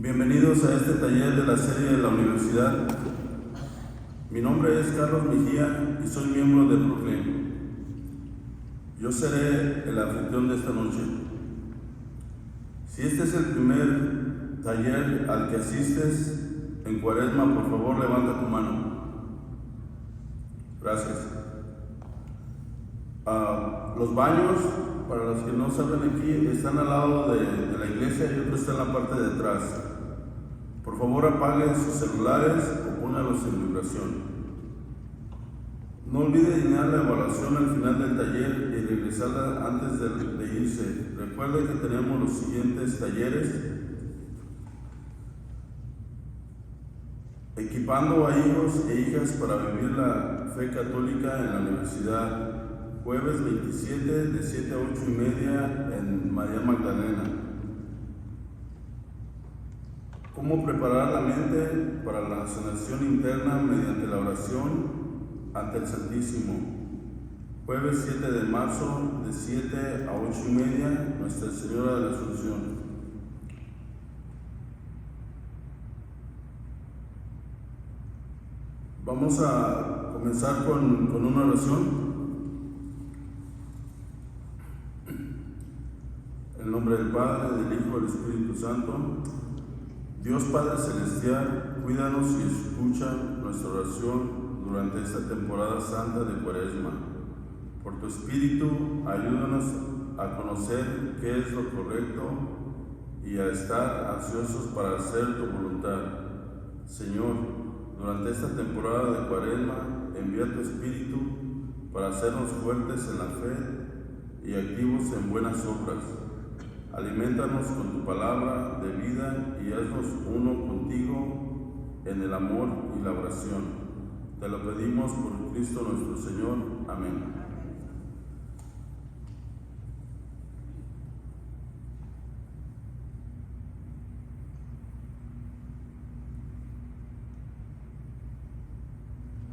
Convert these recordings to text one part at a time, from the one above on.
Bienvenidos a este taller de la serie de la universidad. Mi nombre es Carlos Mejía y soy miembro de Proclaim. Yo seré el anfitrión de esta noche. Si este es el primer taller al que asistes en Cuaresma, por favor levanta tu mano. Gracias. Los baños, para los que no saben aquí, están al lado de la iglesia y otro está en la parte de atrás. Por favor, apaguen sus celulares o pónganlos en vibración. No olvide llenar la evaluación al final del taller y regresarla antes de irse. Recuerde que tenemos los siguientes talleres: equipando a hijos e hijas para vivir la fe católica en la universidad, jueves 27 de 7 a 8:30 en María Magdalena. Cómo preparar la mente para la sanación interna mediante la oración ante el Santísimo, jueves 7 de marzo de 7 a 8:30, Nuestra Señora de la Asunción. Vamos a comenzar con una oración. En el nombre del Padre, del Hijo y del Espíritu Santo. Dios Padre Celestial, cuídanos y escucha nuestra oración durante esta temporada santa de Cuaresma. Por tu Espíritu, ayúdanos a conocer qué es lo correcto y a estar ansiosos para hacer tu voluntad. Señor, durante esta temporada de Cuaresma, envía tu Espíritu para hacernos fuertes en la fe y activos en buenas obras. Aliméntanos con tu palabra de vida y haznos uno contigo en el amor y la oración. Te lo pedimos por Cristo nuestro Señor. Amén.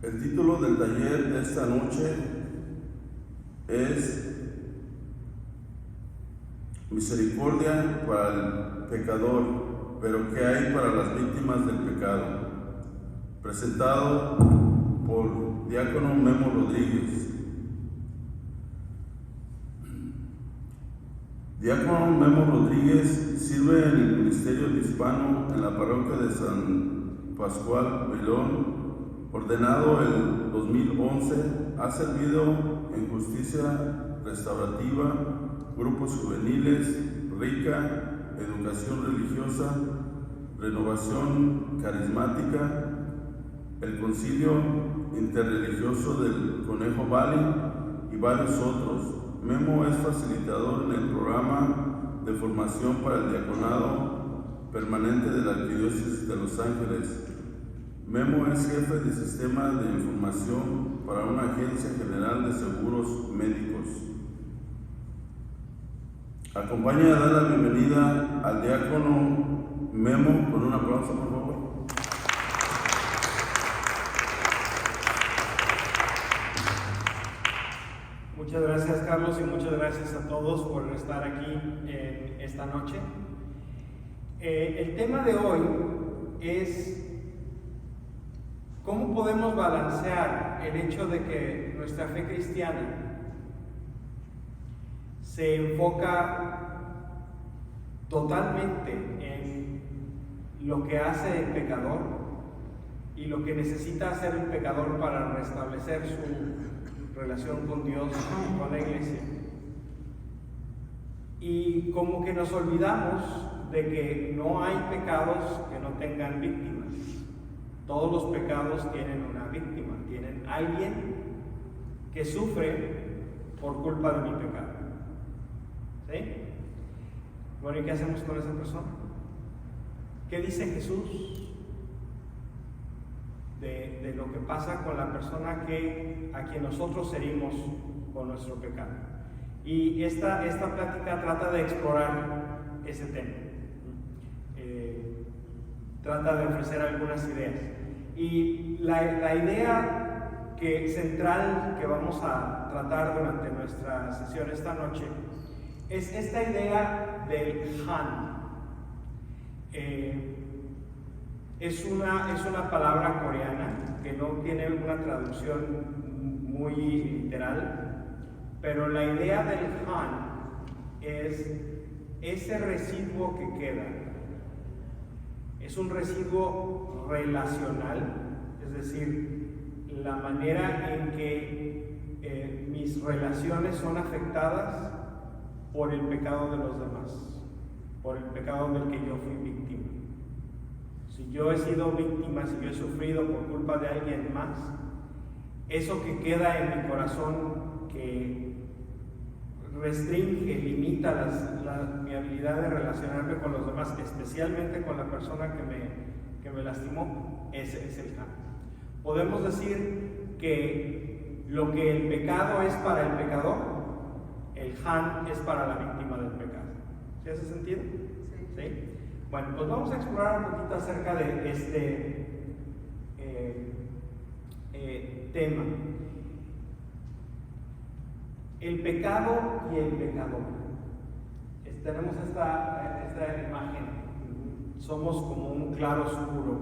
El título del taller de esta noche es Misericordia para el pecador, pero ¿qué hay para las víctimas del pecado? Presentado por Diácono Memo Rodríguez. Diácono Memo Rodríguez sirve en el Ministerio Hispano en la parroquia de San Pascual, Bailón. Ordenado el 2011, ha servido en justicia restaurativa, grupos juveniles, RICA, educación religiosa, renovación carismática, el concilio interreligioso del Conejo Valley y varios otros. Memo es facilitador en el programa de formación para el diaconado permanente de la Arquidiócesis de Los Ángeles. Memo es jefe de sistema de información para una agencia general de seguros médicos. Acompaña a dar la bienvenida al diácono Memo con un aplauso, por favor. Muchas gracias, Carlos, y muchas gracias a todos por estar aquí esta noche. El tema de hoy es cómo podemos balancear el hecho de que nuestra fe cristiana se enfoca totalmente en lo que hace el pecador y lo que necesita hacer el pecador para restablecer su relación con Dios y con la iglesia. Y como que nos olvidamos de que no hay pecados que no tengan víctimas. Todos los pecados tienen una víctima, tienen alguien que sufre por culpa de mi pecado. ¿Sí? Bueno, ¿y qué hacemos con esa persona? ¿Qué dice Jesús de lo que pasa con la persona a quien nosotros herimos con nuestro pecado? Y esta plática trata de explorar ese tema. Trata de ofrecer algunas ideas. Y la idea central que vamos a tratar durante nuestra sesión esta noche es esta idea del Han. Es una palabra coreana que no tiene una traducción muy literal, pero la idea del han es ese residuo que queda. Es un residuo relacional, es decir, la manera en que mis relaciones son afectadas por el pecado de los demás, por el pecado del que yo fui víctima. Si yo he sido víctima, si yo he sufrido por culpa de alguien más, eso que queda en mi corazón, que restringe, limita mi habilidad de relacionarme con los demás, especialmente con la persona que me lastimó, ese es el han. Podemos decir que lo que el pecado es para el pecador, el han es para la víctima del pecado. ¿Sí hace sentido? ¿Sí? Bueno, pues vamos a explorar un poquito acerca de este tema. El pecado y el pecador. Tenemos esta imagen. Somos como un claro oscuro.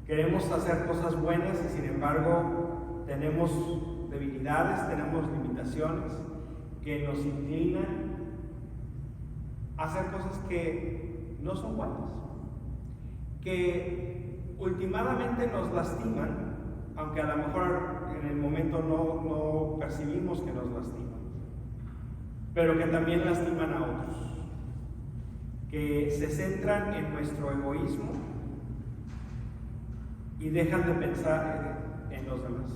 Queremos hacer cosas buenas y sin embargo tenemos debilidades, tenemos limitaciones que nos inclinan a hacer cosas que no son buenas, que últimamente nos lastiman, aunque a lo mejor en el momento no percibimos que nos lastiman, pero que también lastiman a otros, que se centran en nuestro egoísmo y dejan de pensar en los demás.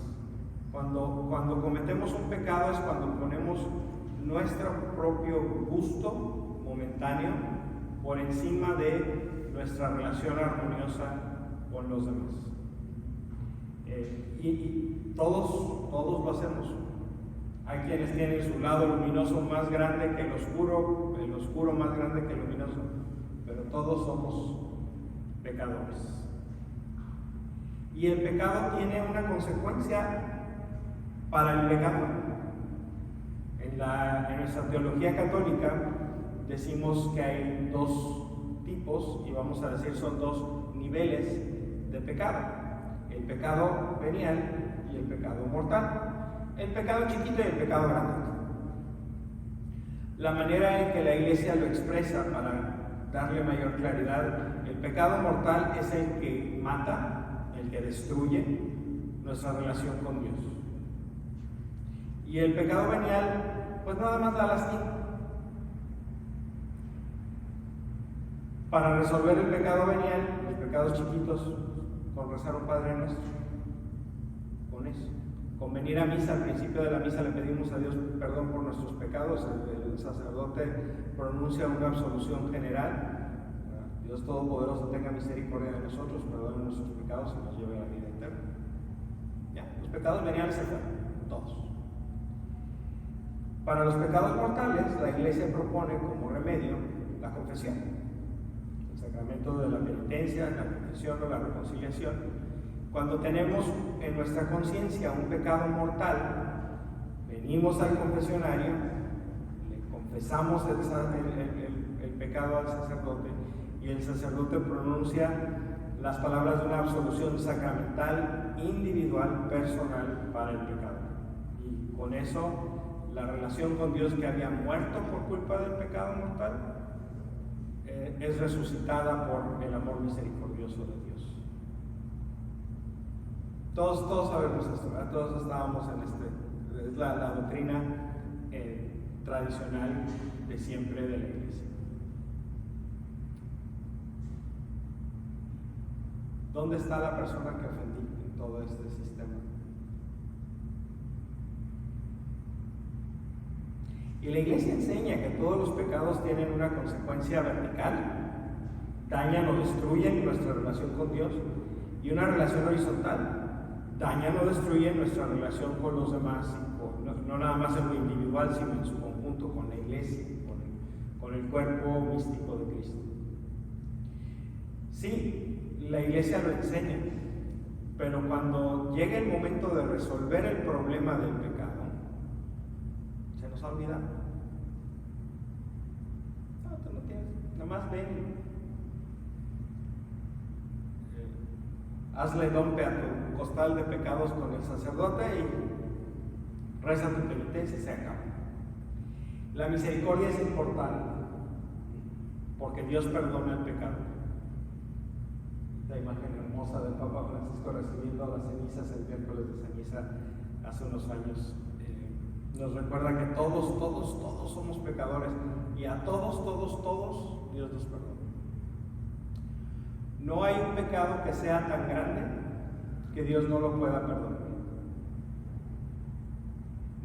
Cuando cometemos un pecado es cuando ponemos nuestro propio gusto momentáneo por encima de nuestra relación armoniosa con los demás. Y todos lo hacemos. Hay quienes tienen su lado luminoso más grande que el oscuro más grande que el luminoso, pero todos somos pecadores. Y el pecado tiene una consecuencia para el pecador. En nuestra teología católica decimos que hay dos tipos, y vamos a decir son dos niveles de pecado: el pecado venial y el pecado mortal. El pecado chiquito y el pecado grande. La manera en que la Iglesia lo expresa para darle mayor claridad: el pecado mortal es el que mata, el que destruye nuestra relación con Dios. Y el pecado venial, pues nada más la lastima. Para resolver el pecado venial, los pecados chiquitos, con rezar un Padre Nuestro, con eso. Con venir a misa, al principio de la misa le pedimos a Dios perdón por nuestros pecados, el sacerdote pronuncia una absolución general: Dios Todopoderoso tenga misericordia de nosotros, perdone nuestros pecados y nos lleve a la vida eterna. Ya, los pecados veniales se fueron, todos. Para los pecados mortales, la Iglesia propone como remedio la confesión, el sacramento de la penitencia, la confesión o la reconciliación. Cuando tenemos en nuestra conciencia un pecado mortal, venimos al confesionario, le confesamos el pecado al sacerdote, y el sacerdote pronuncia las palabras de una absolución sacramental, individual, personal para el pecado. Y con eso, la relación con Dios, que había muerto por culpa del pecado mortal, es resucitada por el amor misericordioso de Dios. Todos sabemos esto, ¿verdad? Todos estábamos en es la doctrina tradicional de siempre de la Iglesia. ¿Dónde está la persona que ofendí en todo este sistema? Y la Iglesia enseña que todos los pecados tienen una consecuencia vertical, dañan o destruyen nuestra relación con Dios, y una relación horizontal, dañan o destruyen nuestra relación con los demás, no nada más en lo individual, sino en su conjunto, con la Iglesia, con el cuerpo místico de Cristo. Sí, la Iglesia lo enseña, pero cuando llega el momento de resolver el problema del pecado, se nos ha olvidado. No, tú no tienes, nada más ven. hazle dompe a tu costal de pecados con el sacerdote y reza tu penitencia y se acaba. La misericordia es importante porque Dios perdona el pecado. La imagen hermosa del Papa Francisco recibiendo las cenizas el miércoles de ceniza hace unos años nos recuerda que todos somos pecadores y a todos Dios nos perdona. No hay un pecado que sea tan grande que Dios no lo pueda perdonar,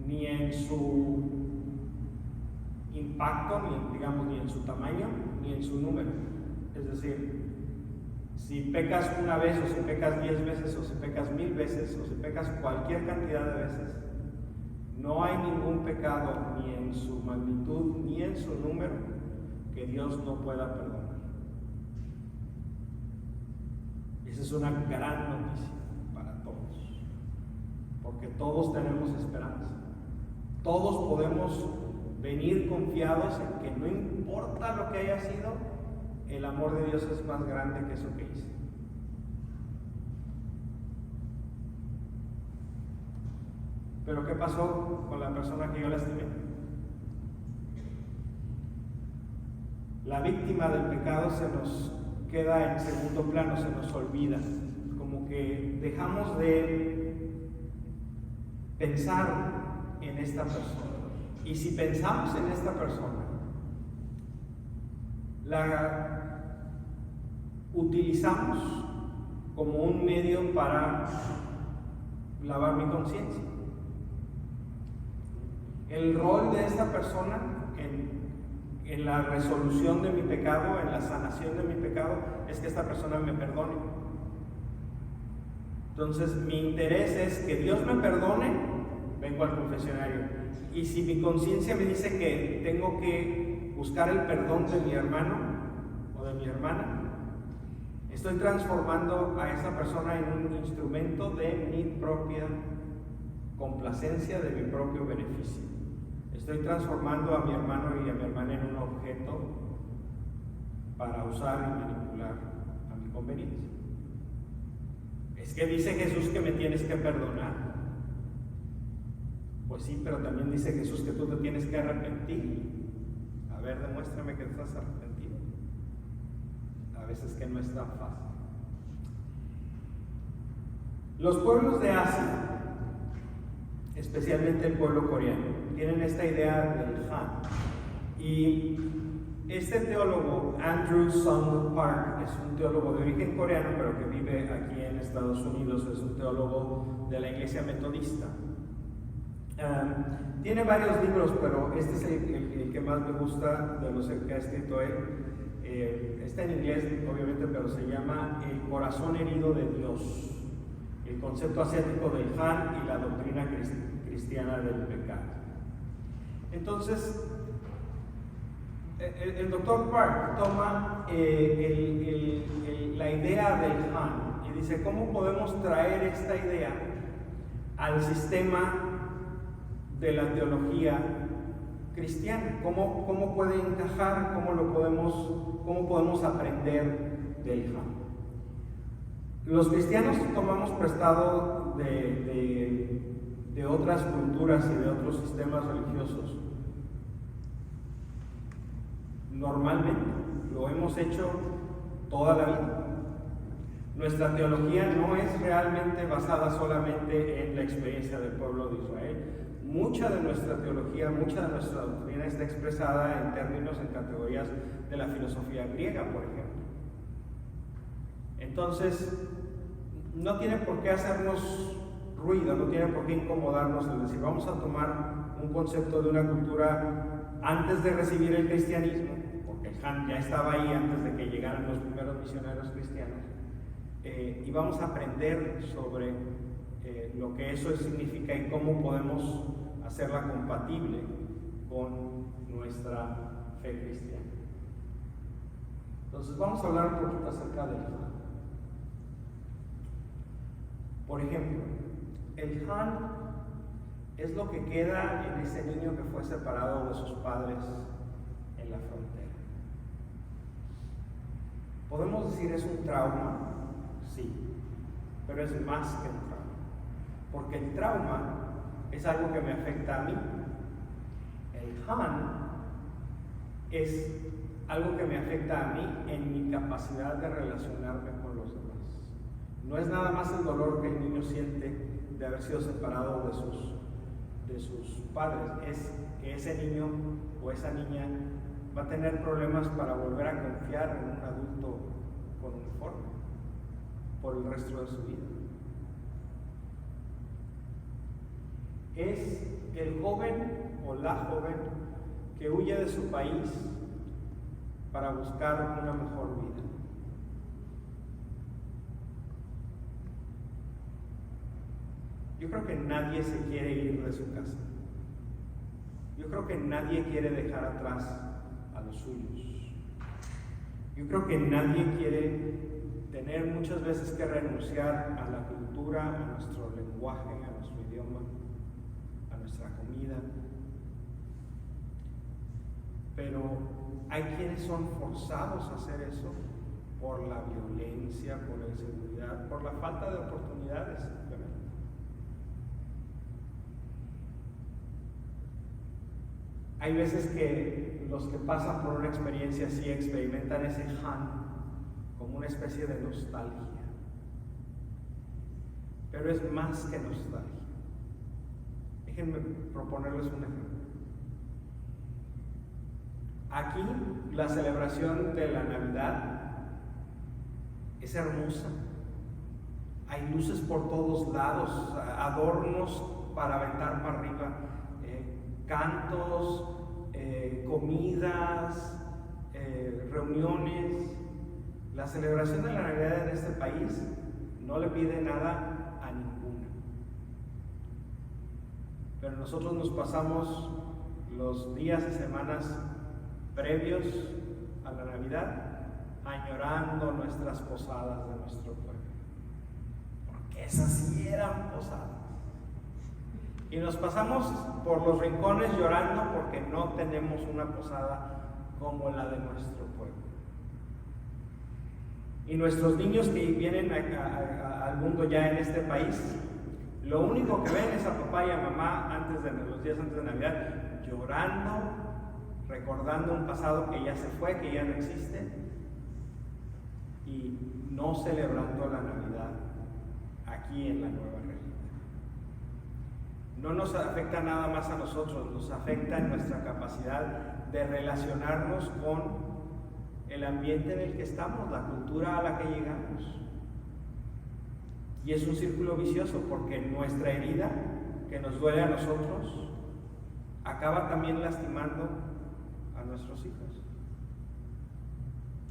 ni en su impacto, ni en su tamaño, ni en su número. Es decir, si pecas una vez, o si pecas 10 veces, o si pecas 1000 veces, o si pecas cualquier cantidad de veces, no hay ningún pecado, ni en su magnitud, ni en su número, que Dios no pueda perdonar. Esa es una gran noticia para todos, porque todos tenemos esperanza. Todos podemos venir confiados en que no importa lo que haya sido, el amor de Dios es más grande que eso que hice. Pero ¿qué pasó con la persona que yo lastimé? La víctima del pecado se nos queda en segundo plano, se nos olvida. Como que dejamos de pensar en esta persona. Y si pensamos en esta persona, la utilizamos como un medio para lavar mi conciencia. El rol de esta persona en la resolución de mi pecado, en la sanación de mi pecado, es que esta persona me perdone. Entonces mi interés es que Dios me perdone, vengo al confesionario. Y si mi conciencia me dice que tengo que buscar el perdón de mi hermano o de mi hermana, estoy transformando a esa persona en un instrumento de mi propia complacencia, de mi propio beneficio. Estoy transformando a mi hermano y a mi hermana en un objeto para usar y manipular a mi conveniencia. Es que dice Jesús que me tienes que perdonar. Pues sí, pero también dice Jesús que tú te tienes que arrepentir. A ver, demuéstrame que estás arrepentido. A veces que no es tan fácil. Los pueblos de Asia, especialmente el pueblo coreano, tienen esta idea del Han. Y este teólogo, Andrew Sung Park, es un teólogo de origen coreano, pero que vive aquí en Estados Unidos, es un teólogo de la Iglesia Metodista. Tiene varios libros, pero este es el que más me gusta de los que ha escrito él. Está en inglés, obviamente, pero se llama El corazón herido de Dios, el concepto asiático del Han y la doctrina cristiana del pecado. Entonces, el Dr. Park toma la idea del Han y dice, ¿cómo podemos traer esta idea al sistema de la teología cristiana? ¿Cómo puede encajar? ¿Cómo podemos aprender del Han? Los cristianos tomamos prestado de otras culturas y de otros sistemas religiosos. Normalmente lo hemos hecho toda la vida. Nuestra teología no es realmente basada solamente en la experiencia del pueblo de Israel. Mucha de nuestra teología, mucha de nuestra doctrina está expresada en términos, en categorías de la filosofía griega, por ejemplo. Entonces, no tiene por qué hacernos ruido, no tiene por qué incomodarnos el decir, vamos a tomar un concepto de una cultura antes de recibir el cristianismo, porque el Han ya estaba ahí antes de que llegaran los primeros misioneros cristianos, y vamos a aprender sobre lo que eso significa y cómo podemos hacerla compatible con nuestra fe cristiana. Entonces vamos a hablar un poquito acerca del Han. Por ejemplo, el Han es lo que queda en ese niño que fue separado de sus padres en la frontera. ¿Podemos decir es un trauma? Sí. pero es más que un trauma, porque el trauma es algo que me afecta a mí. El Han es algo que me afecta a mí en mi capacidad de relacionarme con los demás. No es nada más el dolor que el niño siente de haber sido separado de sus padres, es que ese niño o esa niña va a tener problemas para volver a confiar en un adulto con uniforme por el resto de su vida. Es el joven o la joven que huye de su país para buscar una mejor vida. Yo creo que nadie se quiere ir de su casa. Yo creo que nadie quiere dejar atrás a los suyos. Yo creo que nadie quiere tener muchas veces que renunciar a la cultura, a nuestro lenguaje, a nuestro idioma, a nuestra comida. Pero hay quienes son forzados a hacer eso por la violencia, por la inseguridad, por la falta de oportunidades, simplemente. Hay veces que los que pasan por una experiencia así experimentan ese Han como una especie de nostalgia. Pero es más que nostalgia. Déjenme proponerles un ejemplo. Aquí la celebración de la Navidad es hermosa. Hay luces por todos lados, adornos para aventar para arriba, cantos, comidas, reuniones. La celebración de la Navidad en este país no le pide nada a ninguna. Pero nosotros nos pasamos los días y semanas previos a la Navidad añorando nuestras posadas de nuestro pueblo, porque esas sí eran posadas. Y nos pasamos por los rincones llorando porque no tenemos una posada como la de nuestro pueblo. Y nuestros niños que vienen al mundo ya en este país, lo único que ven es a papá y a mamá los días antes de Navidad llorando, recordando un pasado que ya se fue, que ya no existe, y no celebrando la Navidad aquí en la Nueva Región. No nos afecta nada más a nosotros, nos afecta en nuestra capacidad de relacionarnos con el ambiente en el que estamos, la cultura a la que llegamos. Y es un círculo vicioso, porque nuestra herida, que nos duele a nosotros, acaba también lastimando a nuestros hijos.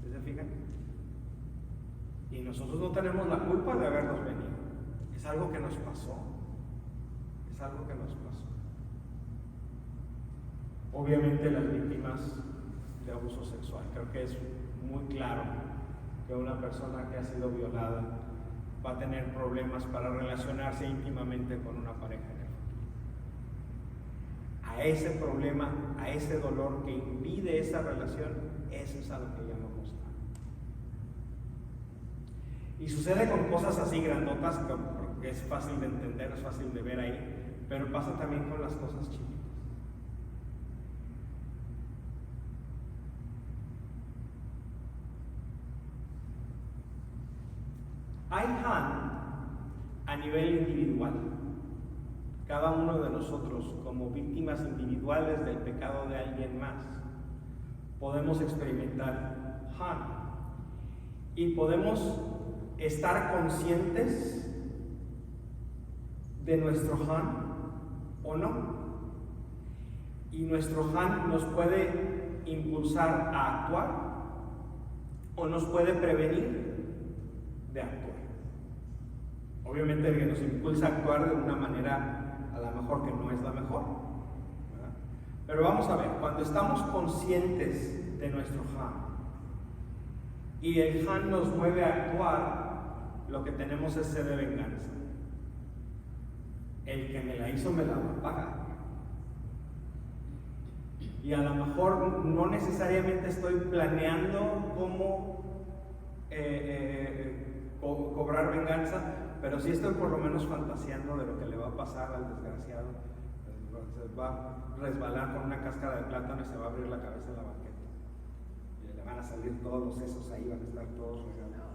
¿Se fijan? Y nosotros no tenemos la culpa de habernos venido. Es algo que nos pasó. Es algo que nos pasó. Obviamente las víctimas de abuso sexual. Creo que es muy claro que una persona que ha sido violada va a tener problemas para relacionarse íntimamente con una pareja en el futuro. A ese problema, a ese dolor que impide esa relación, eso es a lo que llamamos trauma. Y sucede con cosas así grandotas, porque es fácil de entender, es fácil de ver ahí, pero pasa también con las cosas chiquitas. Hay Han a nivel individual. Cada uno de nosotros, como víctimas individuales del pecado de alguien más, podemos experimentar Han. Y podemos estar conscientes de nuestro Han o no. Y nuestro Han nos puede impulsar a actuar o nos puede prevenir de actuar. Obviamente el que nos impulsa a actuar de una manera a lo mejor que no es la mejor, ¿verdad? Pero vamos a ver, cuando estamos conscientes de nuestro Han y el Han nos mueve a actuar, lo que tenemos es sed de venganza. El que me la hizo me la va a pagar. Y a lo mejor no necesariamente estoy planeando cómo cobrar venganza, pero sí estoy por lo menos fantaseando de lo que le va a pasar al desgraciado. Se va a resbalar con una cáscara de plátano y se va a abrir la cabeza en la banqueta. Y le van a salir todos los sesos ahí, van a estar todos regalados.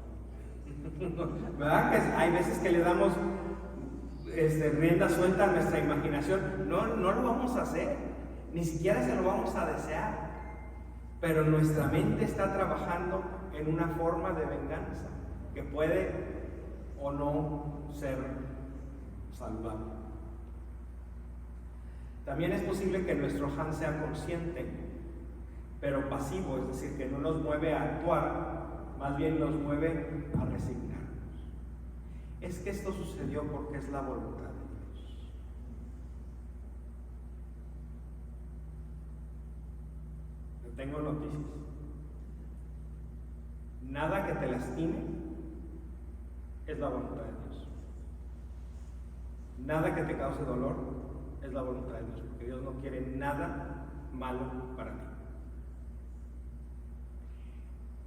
¿Verdad? Que hay veces que le damos rienda suelta a nuestra imaginación. No lo vamos a hacer, ni siquiera se lo vamos a desear. Pero nuestra mente está trabajando en una forma de venganza que puede o no ser saludable. También es posible que nuestro Han sea consciente, pero pasivo, es decir, que no nos mueve a actuar, más bien nos mueve a resignarnos. Es que esto sucedió porque es la voluntad de Dios. Te tengo noticias. Nada que te lastime es la voluntad de Dios. Nada que te cause dolor es la voluntad de Dios, porque Dios no quiere nada malo para ti.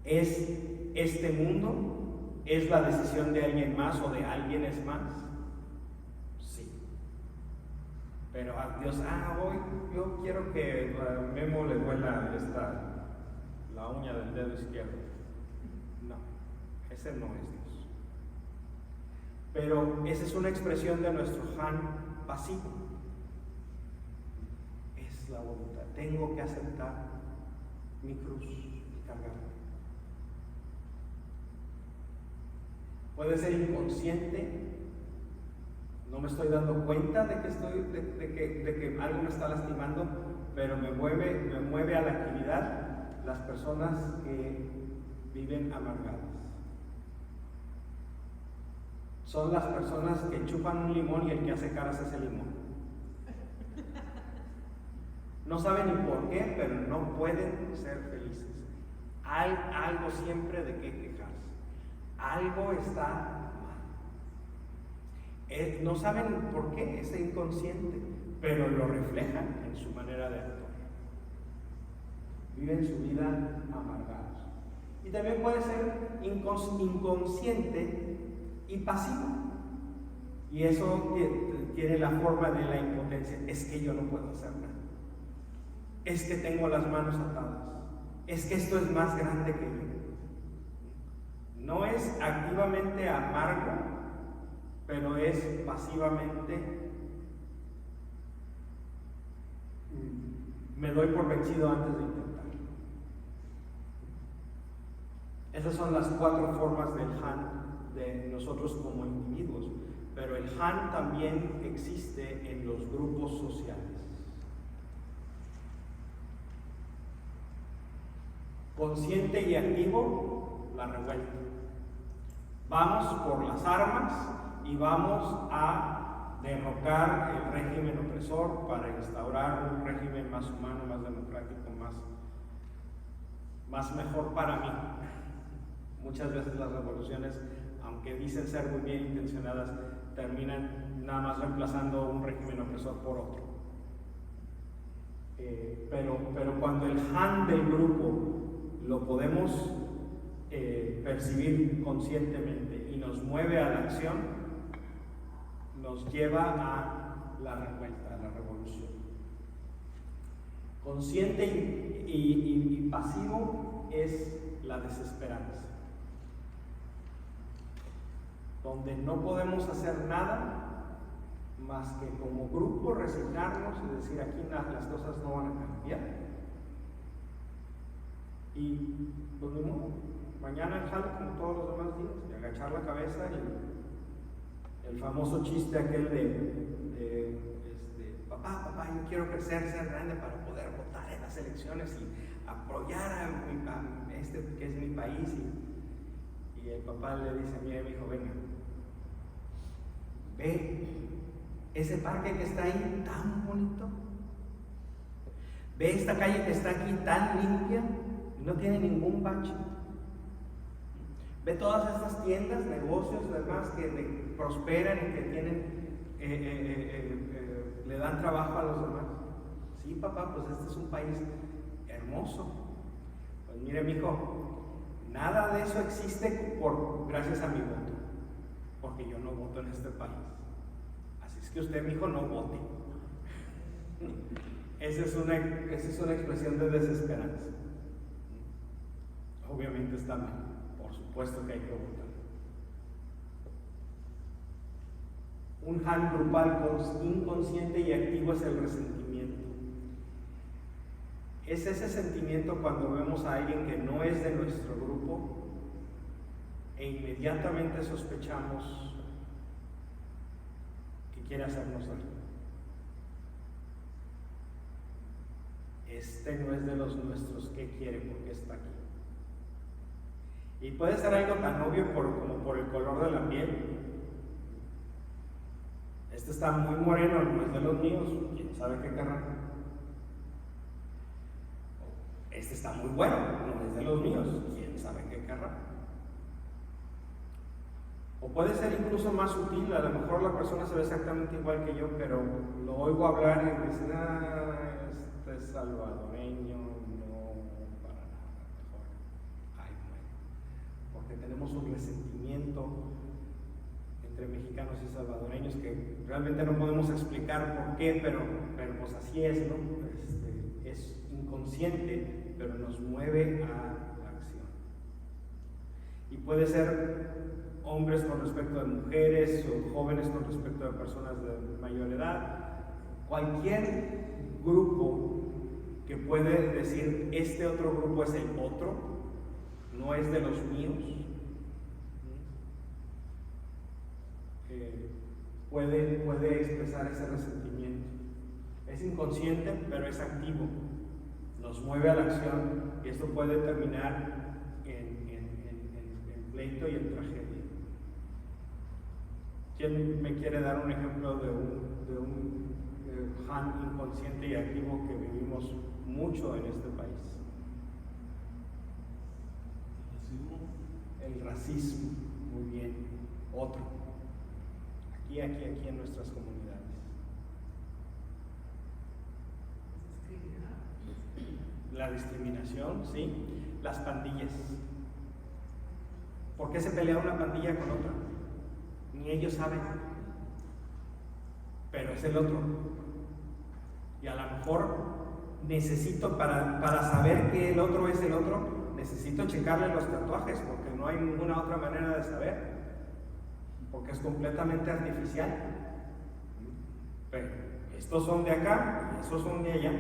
¿Es este mundo? ¿Es la decisión de alguien más o de alguien es más? Sí. Pero a Dios, hoy yo quiero que a Memo le duela la uña del dedo izquierdo. No, ese no es Dios. Pero esa es una expresión de nuestro Han pasivo. Es la voluntad. Tengo que aceptar mi cruz y cargarla. Puede ser inconsciente, no me estoy dando cuenta de que algo me está lastimando, pero me mueve a la actividad las personas que viven amargadas. Son las personas que chupan un limón y el que hace caras es el limón. No saben ni por qué, pero no pueden ser felices. Hay algo siempre de qué quejarse. Algo está mal. No saben por qué, es inconsciente, pero lo reflejan en su manera de actuar. Viven su vida amargados. Y también puede ser inconsciente y pasivo. Y eso tiene la forma de la impotencia. Es que yo no puedo hacer nada. Es que tengo las manos atadas. Es que esto es más grande que yo. No es activamente amargo, pero es pasivamente me doy por vencido antes de intentarlo. Esas son las 4 formas del Han de nosotros como individuos, pero el Han también existe en los grupos sociales. Consciente y activo, la revuelta. Vamos por las armas y vamos a derrocar el régimen opresor para instaurar un régimen más humano, más democrático, más mejor para mí. Muchas veces las revoluciones, aunque dicen ser muy bien intencionadas, terminan nada más reemplazando un régimen opresor por otro. Pero cuando el Han del grupo lo podemos percibir conscientemente y nos mueve a la acción, nos lleva a la revuelta, a la revolución. Consciente y pasivo es la desesperanza, donde no podemos hacer nada más que como grupo resignarnos y decir aquí las cosas no van a cambiar. Y pues ni modo, mañana el jale como todos los demás días, y agachar la cabeza y el famoso chiste aquel de papá, yo quiero crecer, ser grande para poder votar en las elecciones y apoyar a este que es mi país. Y el papá le dice, mire mi hijo, venga, ve ese parque que está ahí tan bonito, ve esta calle que está aquí tan limpia, no tiene ningún bache. Ve todas estas tiendas, negocios, demás que prosperan y que tienen, le dan trabajo a los demás. Sí, papá, pues este es un país hermoso. Pues mire, mijo, nada de eso existe gracias a mi voto. porque yo no voto en este país. Así es que usted, mijo, no vote. Esa es una expresión de desesperanza. Obviamente está mal, por supuesto que hay que votar. Un Han grupal inconsciente y activo es el resentimiento. Es ese sentimiento cuando vemos a alguien que no es de nuestro grupo e inmediatamente sospechamos que quiere hacernos daño. Este no es de los nuestros, ¿qué quiere? ¿Por qué está aquí? Y puede ser algo tan obvio como por el color de la piel. Este está muy moreno, no es de los míos, quién sabe qué querrá. Este está muy bueno, no es de los míos, quién sabe qué querrá. O puede ser incluso más sutil, a lo mejor la persona se ve exactamente igual que yo, pero lo oigo hablar y dicen, este es salvadoreño, no, para nada, mejor. Ay, bueno, porque tenemos un resentimiento entre mexicanos y salvadoreños que realmente no podemos explicar por qué, pero pues así es, ¿no? Es inconsciente, pero nos mueve a la acción. Y puede ser hombres con respecto de mujeres o jóvenes con respecto de personas de mayor edad, cualquier grupo que puede decir este otro grupo es el otro, no es de los míos, puede expresar ese resentimiento. Es inconsciente, pero es activo, nos mueve a la acción y esto puede terminar en pleito y en tragedia. ¿Quién me quiere dar un ejemplo de un Han inconsciente y activo que vivimos mucho en este país? El racismo, muy bien. Otro. Aquí en nuestras comunidades. La discriminación, sí. Las pandillas. ¿Por qué se pelea una pandilla con otra? Ni ellos saben, pero es el otro. Y a lo mejor necesito, para saber que el otro es el otro, necesito checarle los tatuajes, porque no hay ninguna otra manera de saber, porque es completamente artificial. Pero estos son de acá y esos son de allá,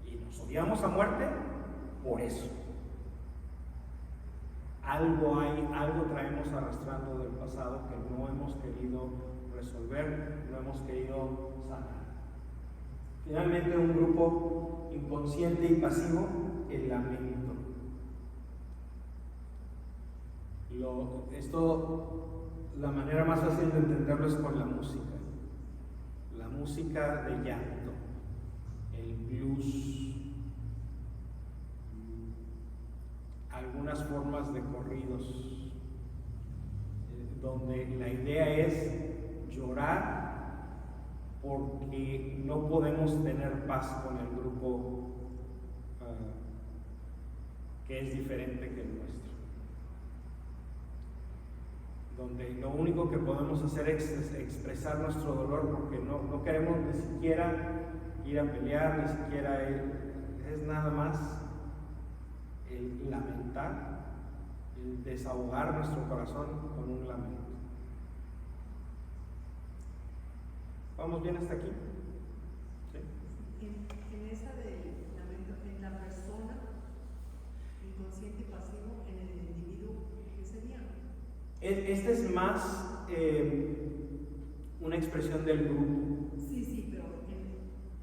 y nos odiamos a muerte por eso. Algo traemos arrastrando del pasado que no hemos querido resolver, no hemos querido sanar. Finalmente, un grupo inconsciente y pasivo, el lamento. La manera más fácil de entenderlo es con la música. La música de llanto, el blues, algunas formas de corridos, donde la idea es llorar porque no podemos tener paz con el grupo que es diferente que el nuestro. Donde lo único que podemos hacer es expresar nuestro dolor porque no queremos ni siquiera ir a pelear, ni siquiera es nada más el lamentar, el desahogar nuestro corazón con un lamento. ¿Vamos bien hasta aquí? ¿Sí? En esa de lamento, en la persona inconsciente y pasivo, en el individuo, ¿qué sería? Este es más una expresión del grupo. Sí, pero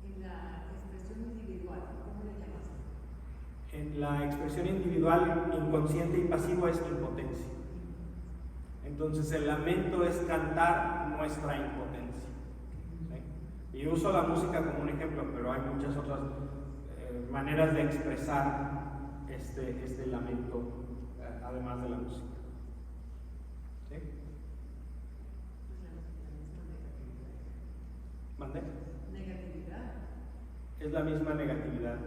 en la expresión individual, ¿cómo le llamas? En la expresión individual, inconsciente y pasivo es impotencia. Entonces el lamento es cantar nuestra impotencia. ¿Sí? Y uso la música como un ejemplo, pero hay muchas otras maneras de expresar este lamento, además de la música. ¿Sí? ¿Mande? Negatividad. Es la misma negatividad.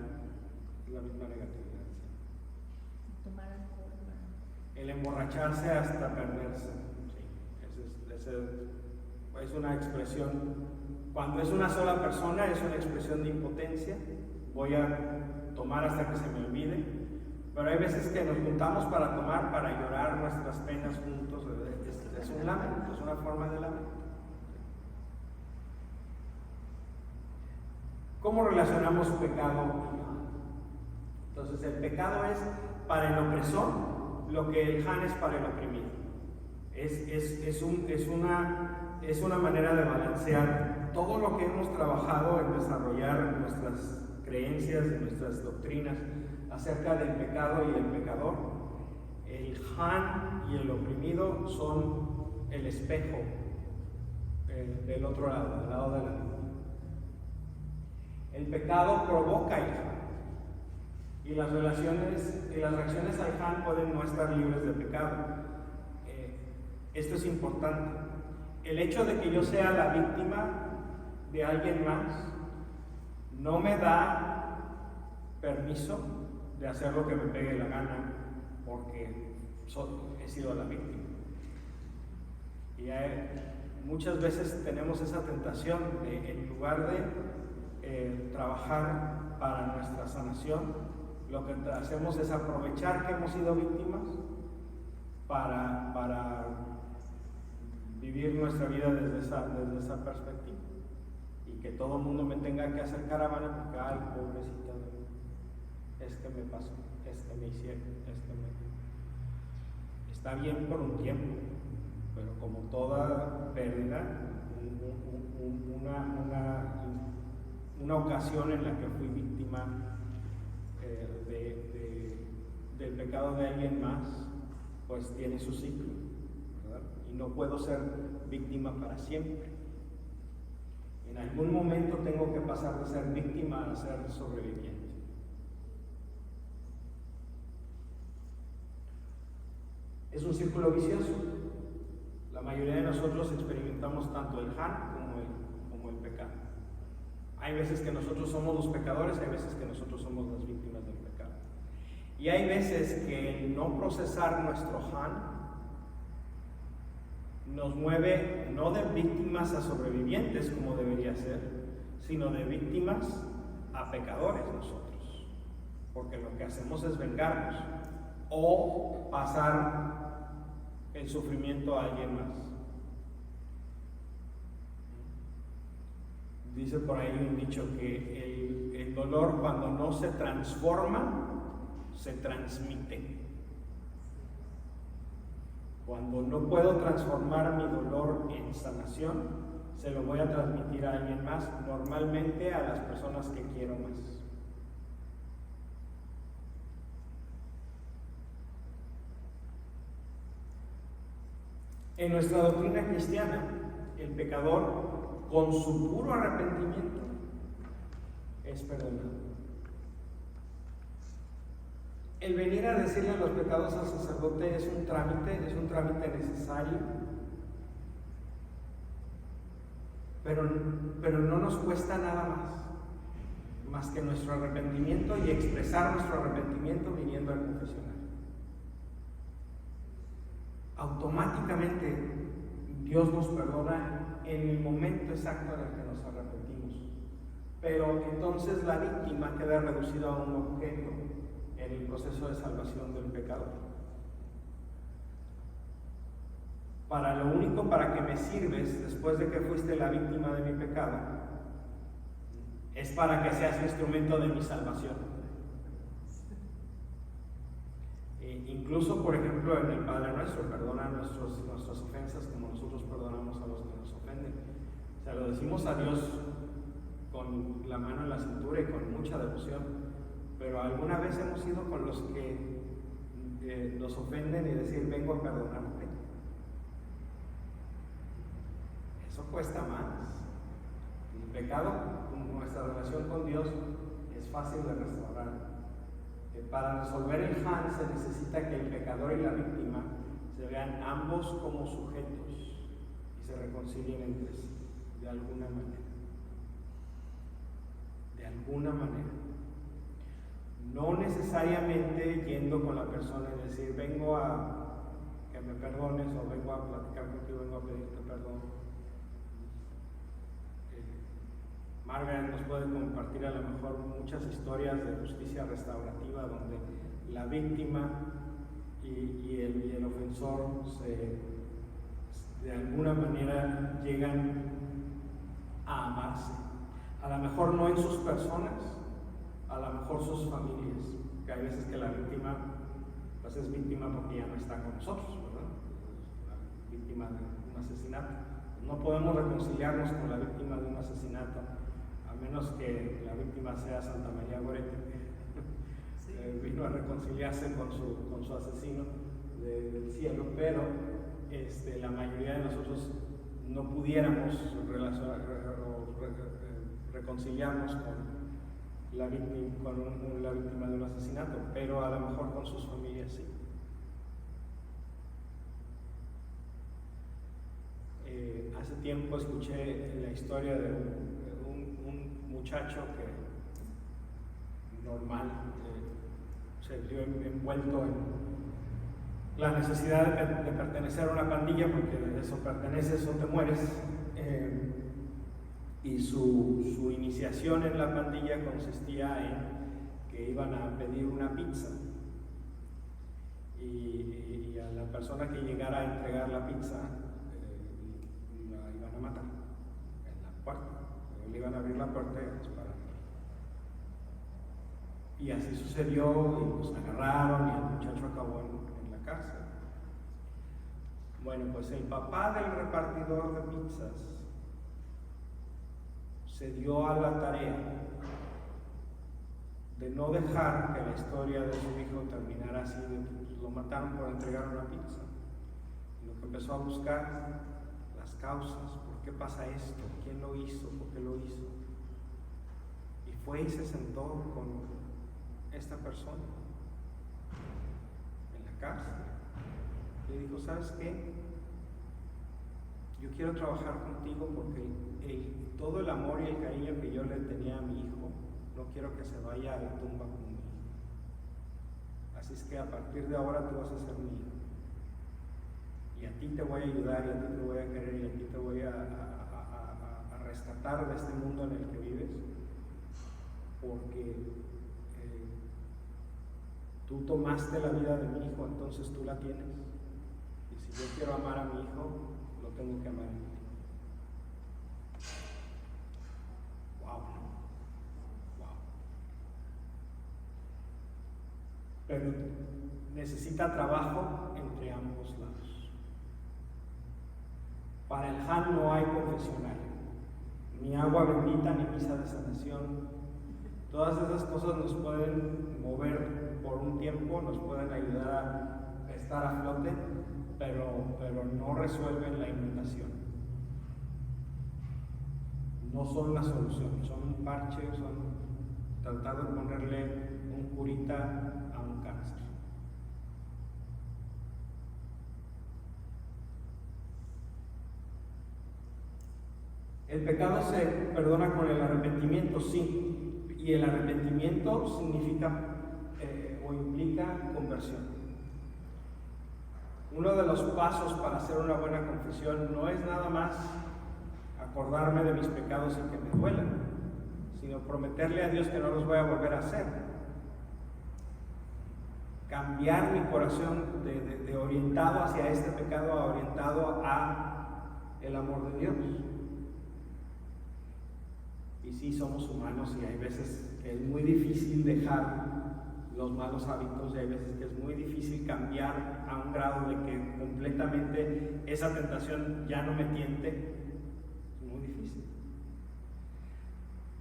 Es la misma negatividad. Sí. Tomar alcohol. El emborracharse hasta perderse. Es una expresión, cuando es una sola persona, es una expresión de impotencia. Voy a tomar hasta que se me olvide, pero hay veces que nos juntamos para tomar, para llorar nuestras penas juntos. Es un lamento, es una forma de lamento. ¿Cómo relacionamos pecado y Han? Entonces, el pecado es para el opresor lo que el Han es para el oprimido. Es una manera de balancear todo lo que hemos trabajado en desarrollar nuestras creencias, nuestras doctrinas acerca del pecado y el pecador. El Han y el oprimido son el espejo del otro lado, del lado de la vida. El pecado provoca el Han, y las reacciones al Han pueden no estar libres de pecado. Esto es importante. El hecho de que yo sea la víctima de alguien más no me da permiso de hacer lo que me pegue la gana, porque he sido la víctima. Y muchas veces tenemos esa tentación de, en lugar de trabajar para nuestra sanación, lo que hacemos es aprovechar que hemos sido víctimas para vivir nuestra vida desde esa perspectiva, y que todo el mundo me tenga que hacer caravana porque, ay, pobrecita, me pasó, me hicieron, está bien por un tiempo, pero como toda pérdida, una ocasión en la que fui víctima del pecado de alguien más, pues tiene su ciclo, ¿verdad? Y no puedo ser víctima para siempre. En algún momento tengo que pasar de ser víctima a ser sobreviviente. Es un círculo vicioso. La mayoría de nosotros experimentamos tanto el Han como el pecado. Hay veces que nosotros somos los pecadores, hay veces que nosotros somos las víctimas del pecado. Y hay veces que el no procesar nuestro Han nos mueve no de víctimas a sobrevivientes como debería ser, sino de víctimas a pecadores nosotros. Porque lo que hacemos es vengarnos o pasar el sufrimiento a alguien más. Dice por ahí un dicho que el dolor, cuando no se transforma, se transmite. Cuando no puedo transformar mi dolor en sanación, se lo voy a transmitir a alguien más, normalmente a las personas que quiero más. En nuestra doctrina cristiana, el pecador, con su puro arrepentimiento, es perdonado. El venir a decirle a los pecados al sacerdote es un trámite necesario, pero no nos cuesta nada más que nuestro arrepentimiento y expresar nuestro arrepentimiento viniendo al confesionario. Automáticamente Dios nos perdona en el momento exacto en el que nos arrepentimos, pero entonces la víctima queda reducida a un objeto en el proceso de salvación del pecador. Para lo único para que me sirves después de que fuiste la víctima de mi pecado es para que seas instrumento de mi salvación. Incluso, por ejemplo, en el Padre Nuestro, perdona nuestras ofensas como nosotros perdonamos a los que nos ofenden. O sea, lo decimos a Dios con la mano en la cintura y con mucha devoción, pero alguna vez hemos ido con los que nos ofenden y decir, vengo a perdonarte. Eso cuesta más. El pecado, nuestra relación con Dios, es fácil de restaurar. Para resolver el Han se necesita que el pecador y la víctima se vean ambos como sujetos y se reconcilien entre sí, de alguna manera. De alguna manera. No necesariamente yendo con la persona y decir, vengo a que me perdones, o vengo a platicar contigo, vengo a pedirte perdón. Margaret nos puede compartir a lo mejor muchas historias de justicia restaurativa donde la víctima y el ofensor de alguna manera llegan a amarse. A lo mejor no en sus personas, a lo mejor sus familias, que hay veces que la víctima pues es víctima porque ya no está con nosotros, ¿verdad? Víctima de un asesinato. No podemos reconciliarnos con la víctima de un asesinato, a menos que la víctima sea Santa María Goretti, que vino a reconciliarse con su asesino del cielo, pero la mayoría de nosotros no pudiéramos reconciliarnos con la víctima de un asesinato, pero a lo mejor con sus familias sí. Hace tiempo escuché la historia de un muchacho que normal se vio envuelto en la necesidad de pertenecer a una pandilla, porque de eso perteneces o te mueres, y su iniciación en la pandilla consistía en que iban a pedir una pizza y a la persona que llegara a entregar la pizza la iban a matar en la puerta, le iban a abrir la puerta y a disparar. Y así sucedió, y los agarraron y el muchacho acabó en la cárcel. Bueno, pues el papá del repartidor de pizzas se dio a la tarea de no dejar que la historia de su hijo terminara así, de que pues, lo mataron por entregar una pizza. Y lo que empezó a buscar las causas, ¿por qué pasa esto? ¿Quién lo hizo? ¿Por qué lo hizo? Y fue y se sentó con esta persona en la cárcel. Le dijo, ¿sabes qué? Yo quiero trabajar contigo porque todo el amor y el cariño que yo le tenía a mi hijo, no quiero que se vaya a la tumba conmigo. Así es que a partir de ahora tú vas a ser mi hijo. Y a ti te voy a ayudar, y a ti te voy a querer, y a ti te voy a rescatar de este mundo en el que vives, porque tú tomaste la vida de mi hijo, entonces tú la tienes. Y si yo quiero amar a mi hijo, lo tengo que amar a ti. Wow. Pero necesita trabajo entre ambos lados. Para el Han no hay confesionario, ni agua bendita, ni misa de sanación. Todas esas cosas nos pueden mover por un tiempo, nos pueden ayudar a estar a flote, pero no resuelven la inundación. No son la solución, son un parche, son tratar de ponerle un curita a un cáncer. El pecado se perdona con el arrepentimiento, sí, y el arrepentimiento significa o implica conversión. Uno de los pasos para hacer una buena confesión no es nada más acordarme de mis pecados y que me duelan, sino prometerle a Dios que no los voy a volver a hacer. Cambiar mi corazón de orientado hacia este pecado a orientado a el amor de Dios. Y sí, somos humanos y hay veces que es muy difícil dejar los malos hábitos, y hay veces que es muy difícil cambiar a un grado de que completamente esa tentación ya no me tiente. Es muy difícil.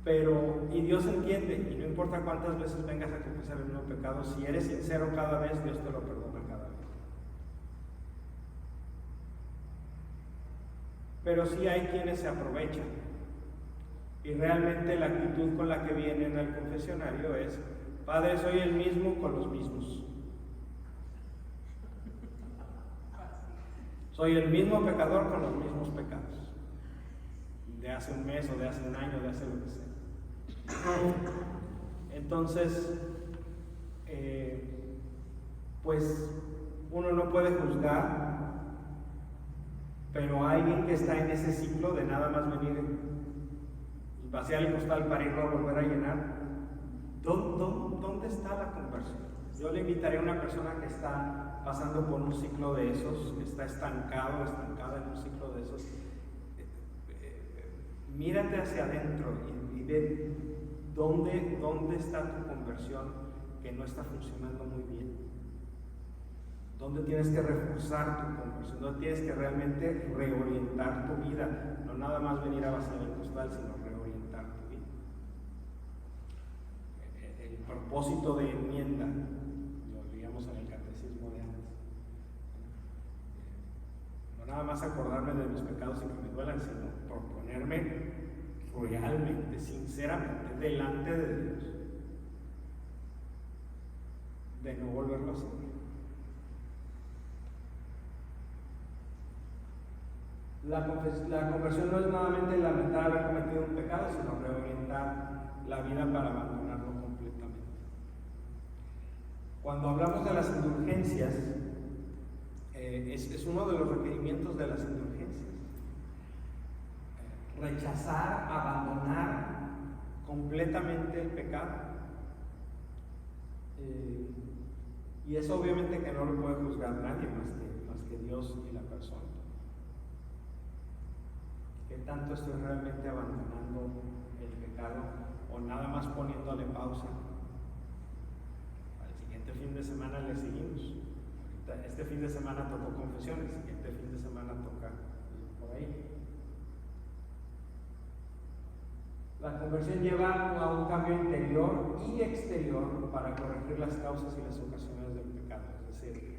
Pero, y Dios entiende, y no importa cuántas veces vengas a confesar el mismo pecado, si eres sincero cada vez, Dios te lo perdona cada vez. Pero sí hay quienes se aprovechan, y realmente la actitud con la que vienen al confesionario es: Padre, soy el mismo con los mismos. Soy el mismo pecador con los mismos pecados. De hace un mes o de hace un año, de hace lo que sea. Entonces, pues uno no puede juzgar Pero alguien que está en ese ciclo de nada más venir y vaciar el costal para irlo a volver a llenar, ¿dónde está la conversión? Yo le invitaría a una persona que está pasando por un ciclo de esos, que está estancada en un ciclo de esos, mírate hacia adentro y ve dónde está tu conversión que no está funcionando muy bien. ¿Dónde tienes que reforzar tu conversión? ¿Dónde tienes que realmente reorientar tu vida? No nada más venir a vaciar el costal, sino reorientar tu vida. El propósito de enmienda, lo digamos en el catecismo de antes. No nada más acordarme de mis pecados y que me duelan, sino proponerme realmente, sinceramente, delante de Dios, de no volverlo a hacer. La conversión no es nuevamente lamentar haber cometido un pecado, sino reorientar la vida para abandonarlo completamente. Cuando hablamos de las indulgencias, es uno de los requerimientos de las indulgencias. Rechazar, abandonar completamente el pecado. Y eso obviamente que no lo puede juzgar nadie más que Dios y la persona. ¿Qué tanto estoy realmente abandonando el pecado o nada más poniéndole pausa? Al siguiente fin de semana le seguimos. Ahorita, este fin de semana tocó confesión, el siguiente fin de semana toca por ahí. La conversión lleva a un cambio interior y exterior para corregir las causas y las ocasiones del pecado. Es decir,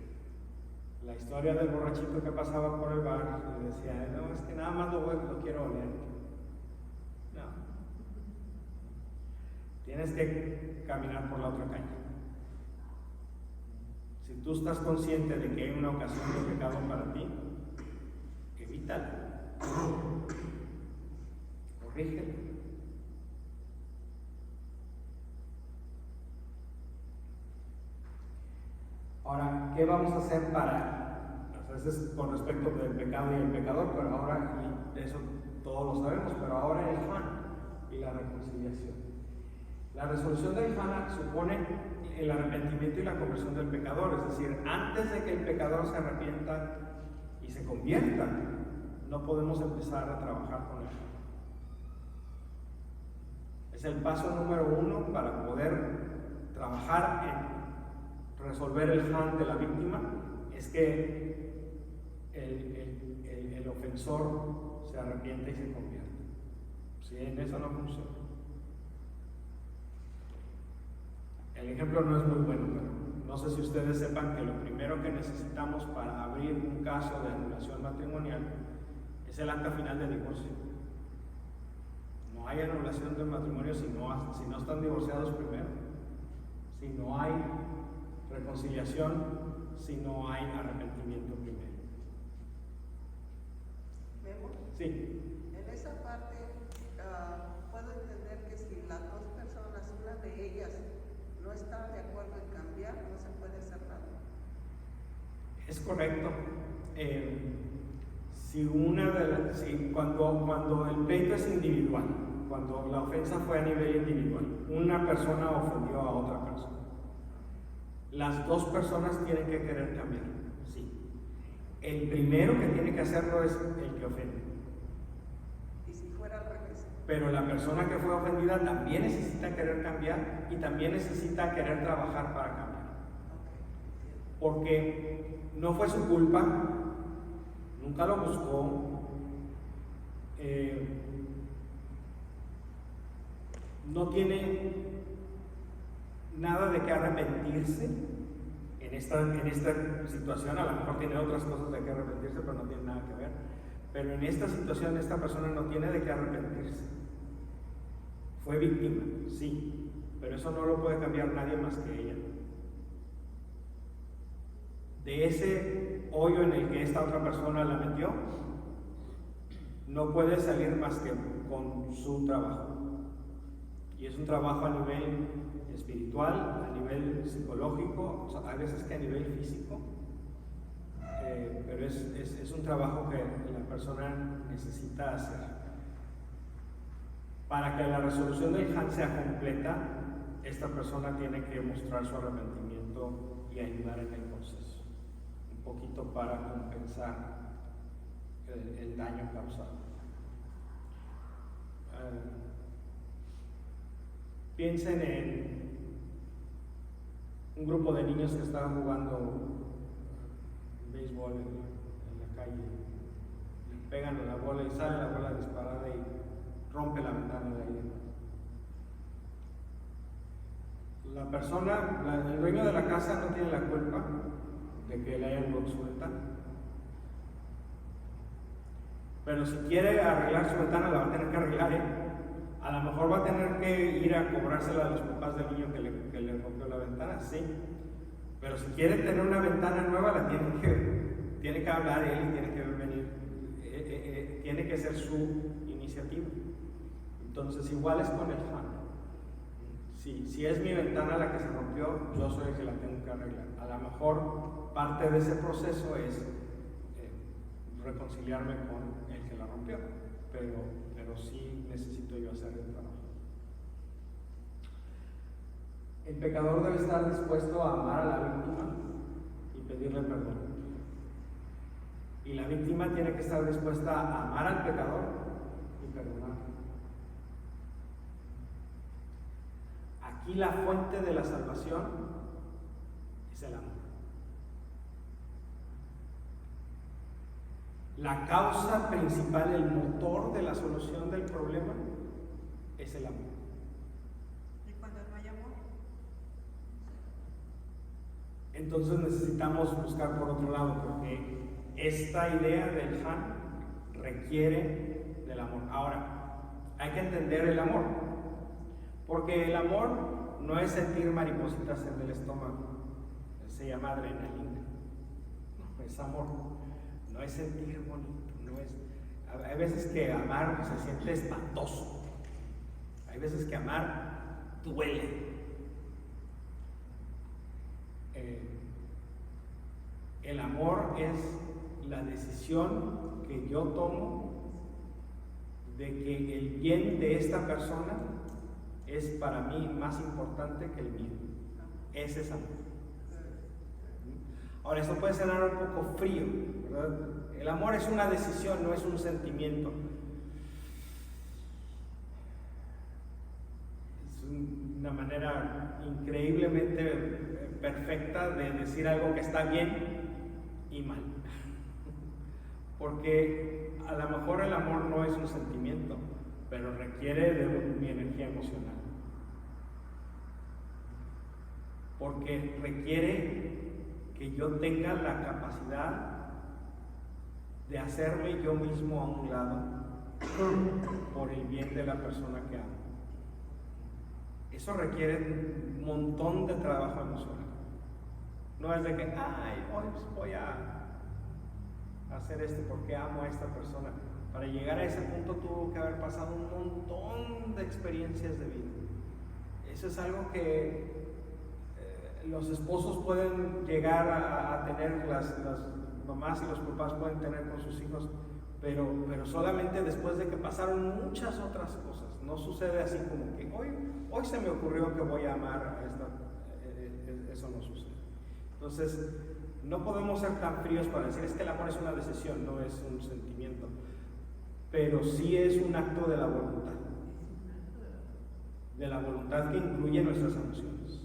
la historia del borrachito que pasaba por el bar y decía, no, es que nada más lo quiero oler. No. Tienes que caminar por la otra calle. Si tú estás consciente de que hay una ocasión de pecado para ti, evítalo. Corrígelo. Ahora, ¿qué vamos a hacer para? Entonces, con respecto del pecado y el pecador, pero ahora, y eso todos lo sabemos, pero ahora el Juan y la reconciliación. La resolución del Juan supone el arrepentimiento y la conversión del pecador, es decir, antes de que el pecador se arrepienta y se convierta, no podemos empezar a trabajar con él. Es el paso número 1 para poder trabajar en resolver el harm de la víctima, es que el ofensor se arrepiente y se convierte. Si en eso no funciona. El ejemplo no es muy bueno, pero no sé si ustedes sepan que lo primero que necesitamos para abrir un caso de anulación matrimonial es el acta final de divorcio. No hay anulación del matrimonio si no están divorciados primero, si no hay reconciliación, si no hay arrepentimiento primero. ¿Memo? Sí. En esa parte puedo entender que si las dos personas, una de ellas no está de acuerdo en cambiar, no se puede hacer nada. Es correcto. Cuando el pleito es individual, cuando la ofensa fue a nivel individual, una persona ofendió a otra persona. Las dos personas tienen que querer cambiar, sí. El primero que tiene que hacerlo es el que ofende. ¿Y si fuera al revés? Pero la persona que fue ofendida también necesita querer cambiar y también necesita querer trabajar para cambiar. Porque no fue su culpa, nunca lo buscó, no tiene nada de qué arrepentirse en esta situación. A lo mejor tiene otras cosas de qué arrepentirse, pero no tiene nada que ver. Pero en esta situación esta persona no tiene de qué arrepentirse. Fue víctima, sí, pero eso no lo puede cambiar nadie más que ella. De ese hoyo en el que esta otra persona la metió, no puede salir más que con su trabajo. Y es un trabajo a nivel espiritual, a nivel psicológico, o sea, a veces que a nivel físico, pero es un un trabajo que la persona necesita hacer. Para que la resolución del HAN sea completa, esta persona tiene que mostrar su arrepentimiento y ayudar en el proceso, un poquito para compensar el daño causado. Piensen en un grupo de niños que estaban jugando béisbol en la calle, le pegan a la bola y sale la bola disparada y rompe la ventana de ahí. La persona, el dueño de la casa no tiene la culpa de que le hayan roto su ventana, pero si quiere arreglar su ventana la va a tener que arreglar él. A lo mejor va a tener que ir a cobrársela a los papás del niño que le rompió la ventana, sí. Pero si quiere tener una ventana nueva, la tiene que hablar él y tiene que venir, tiene que ser su iniciativa. Entonces, igual es con el HAN. Si es mi ventana la que se rompió, yo soy el que la tengo que arreglar. A lo mejor parte de ese proceso es reconciliarme con el que la rompió, pero sí necesito yo hacer el trabajo. El pecador debe estar dispuesto a amar a la víctima y pedirle perdón. Y la víctima tiene que estar dispuesta a amar al pecador y perdonar. Aquí la fuente de la salvación es el amor. La causa principal, el motor de la solución del problema es el amor. ¿Y cuando no hay amor? Entonces necesitamos buscar por otro lado, porque esta idea del HAN requiere del amor. Ahora, hay que entender el amor, porque el amor no es sentir maripositas en el estómago, se llama adrenalina, no, es amor. No es sentir bonito, no es. Hay veces que amar se siente espantoso. Hay veces que amar duele. El amor es la decisión que yo tomo de que el bien de esta persona es para mí más importante que el mío. Ese es amor. Ahora, esto puede sonar un poco frío, ¿verdad? El amor es una decisión, no es un sentimiento. Es una manera increíblemente perfecta de decir algo que está bien y mal. Porque a lo mejor el amor no es un sentimiento, pero requiere de mi energía emocional. Porque requiere que yo tenga la capacidad de hacerme yo mismo a un lado por el bien de la persona que amo. Eso requiere un montón de trabajo emocional. No es de que, hoy voy a hacer esto porque amo a esta persona. Para llegar a ese punto tuvo que haber pasado un montón de experiencias de vida. Eso es algo que los esposos pueden llegar a tener, las mamás y los papás pueden tener con sus hijos, pero solamente después de que pasaron muchas otras cosas. No sucede así como que hoy se me ocurrió que voy a amar a esta. Eso no sucede. Entonces, no podemos ser tan fríos para decir es que el amor es una decisión, no es un sentimiento, pero sí es un acto de la voluntad que incluye nuestras emociones.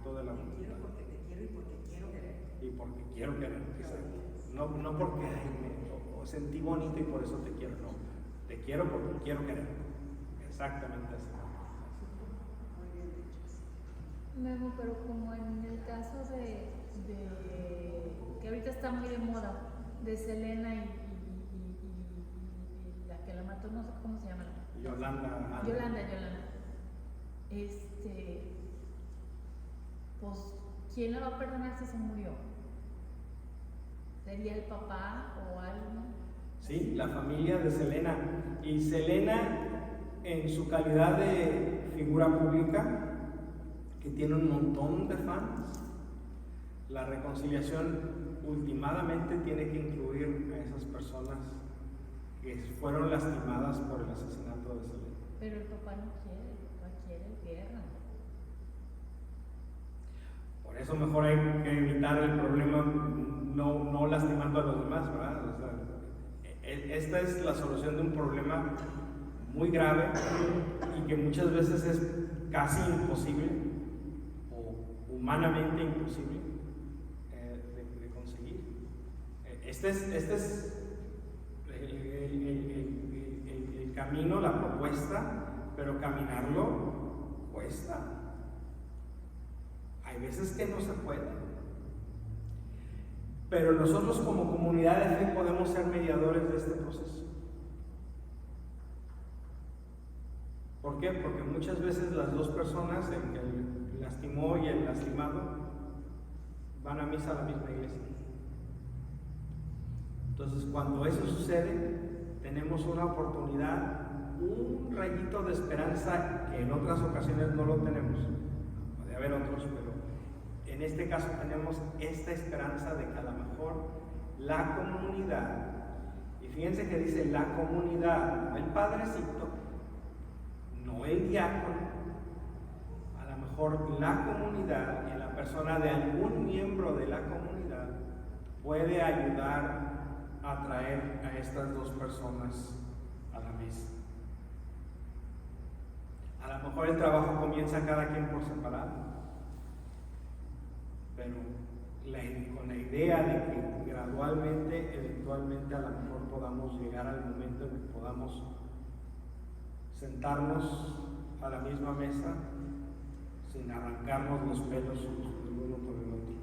De la voluntad. Quiero porque te quiero y porque quiero querer. Y porque quiero querer, exacto. No porque me sentí bonito y por eso te quiero, no. Te quiero porque quiero querer. Exactamente así. Muy bien dicho. Memo, pero como en el caso de que ahorita está muy de moda, de Selena y la que la mató, no sé cómo se llama. Yolanda. Pues, ¿quién la va a perdonar si se murió? ¿Sería el papá o algo? Sí, la familia de Selena. Y Selena, en su calidad de figura pública, que tiene un montón de fans, La reconciliación últimamente tiene que incluir a esas personas que fueron lastimadas por el asesinato de Selena. Pero el papá no quiere guerra. Por eso mejor hay que evitar el problema no lastimando a los demás, ¿verdad? O sea, esta es la solución de un problema muy grave y que muchas veces es casi imposible o humanamente imposible de conseguir. Este es el camino, la propuesta, pero caminarlo cuesta. Hay veces que no se puede. Pero nosotros como comunidad de fe podemos ser mediadores de este proceso. ¿Por qué? Porque muchas veces las dos personas, el que lastimó y el lastimado, van a misa a la misma iglesia. Entonces, cuando eso sucede, tenemos una oportunidad, un rayito de esperanza que en otras ocasiones no lo tenemos. Puede haber otros, pero en este caso tenemos esta esperanza de que a lo mejor la comunidad, y fíjense que dice la comunidad, no el padrecito, no el diácono, a lo mejor la comunidad y la persona de algún miembro de la comunidad puede ayudar a traer a estas dos personas a la mesa. A lo mejor el trabajo comienza cada quien por separado, pero con la idea de que gradualmente, eventualmente, a lo mejor podamos llegar al momento en que podamos sentarnos a la misma mesa sin arrancarnos los pelos el uno con el otro.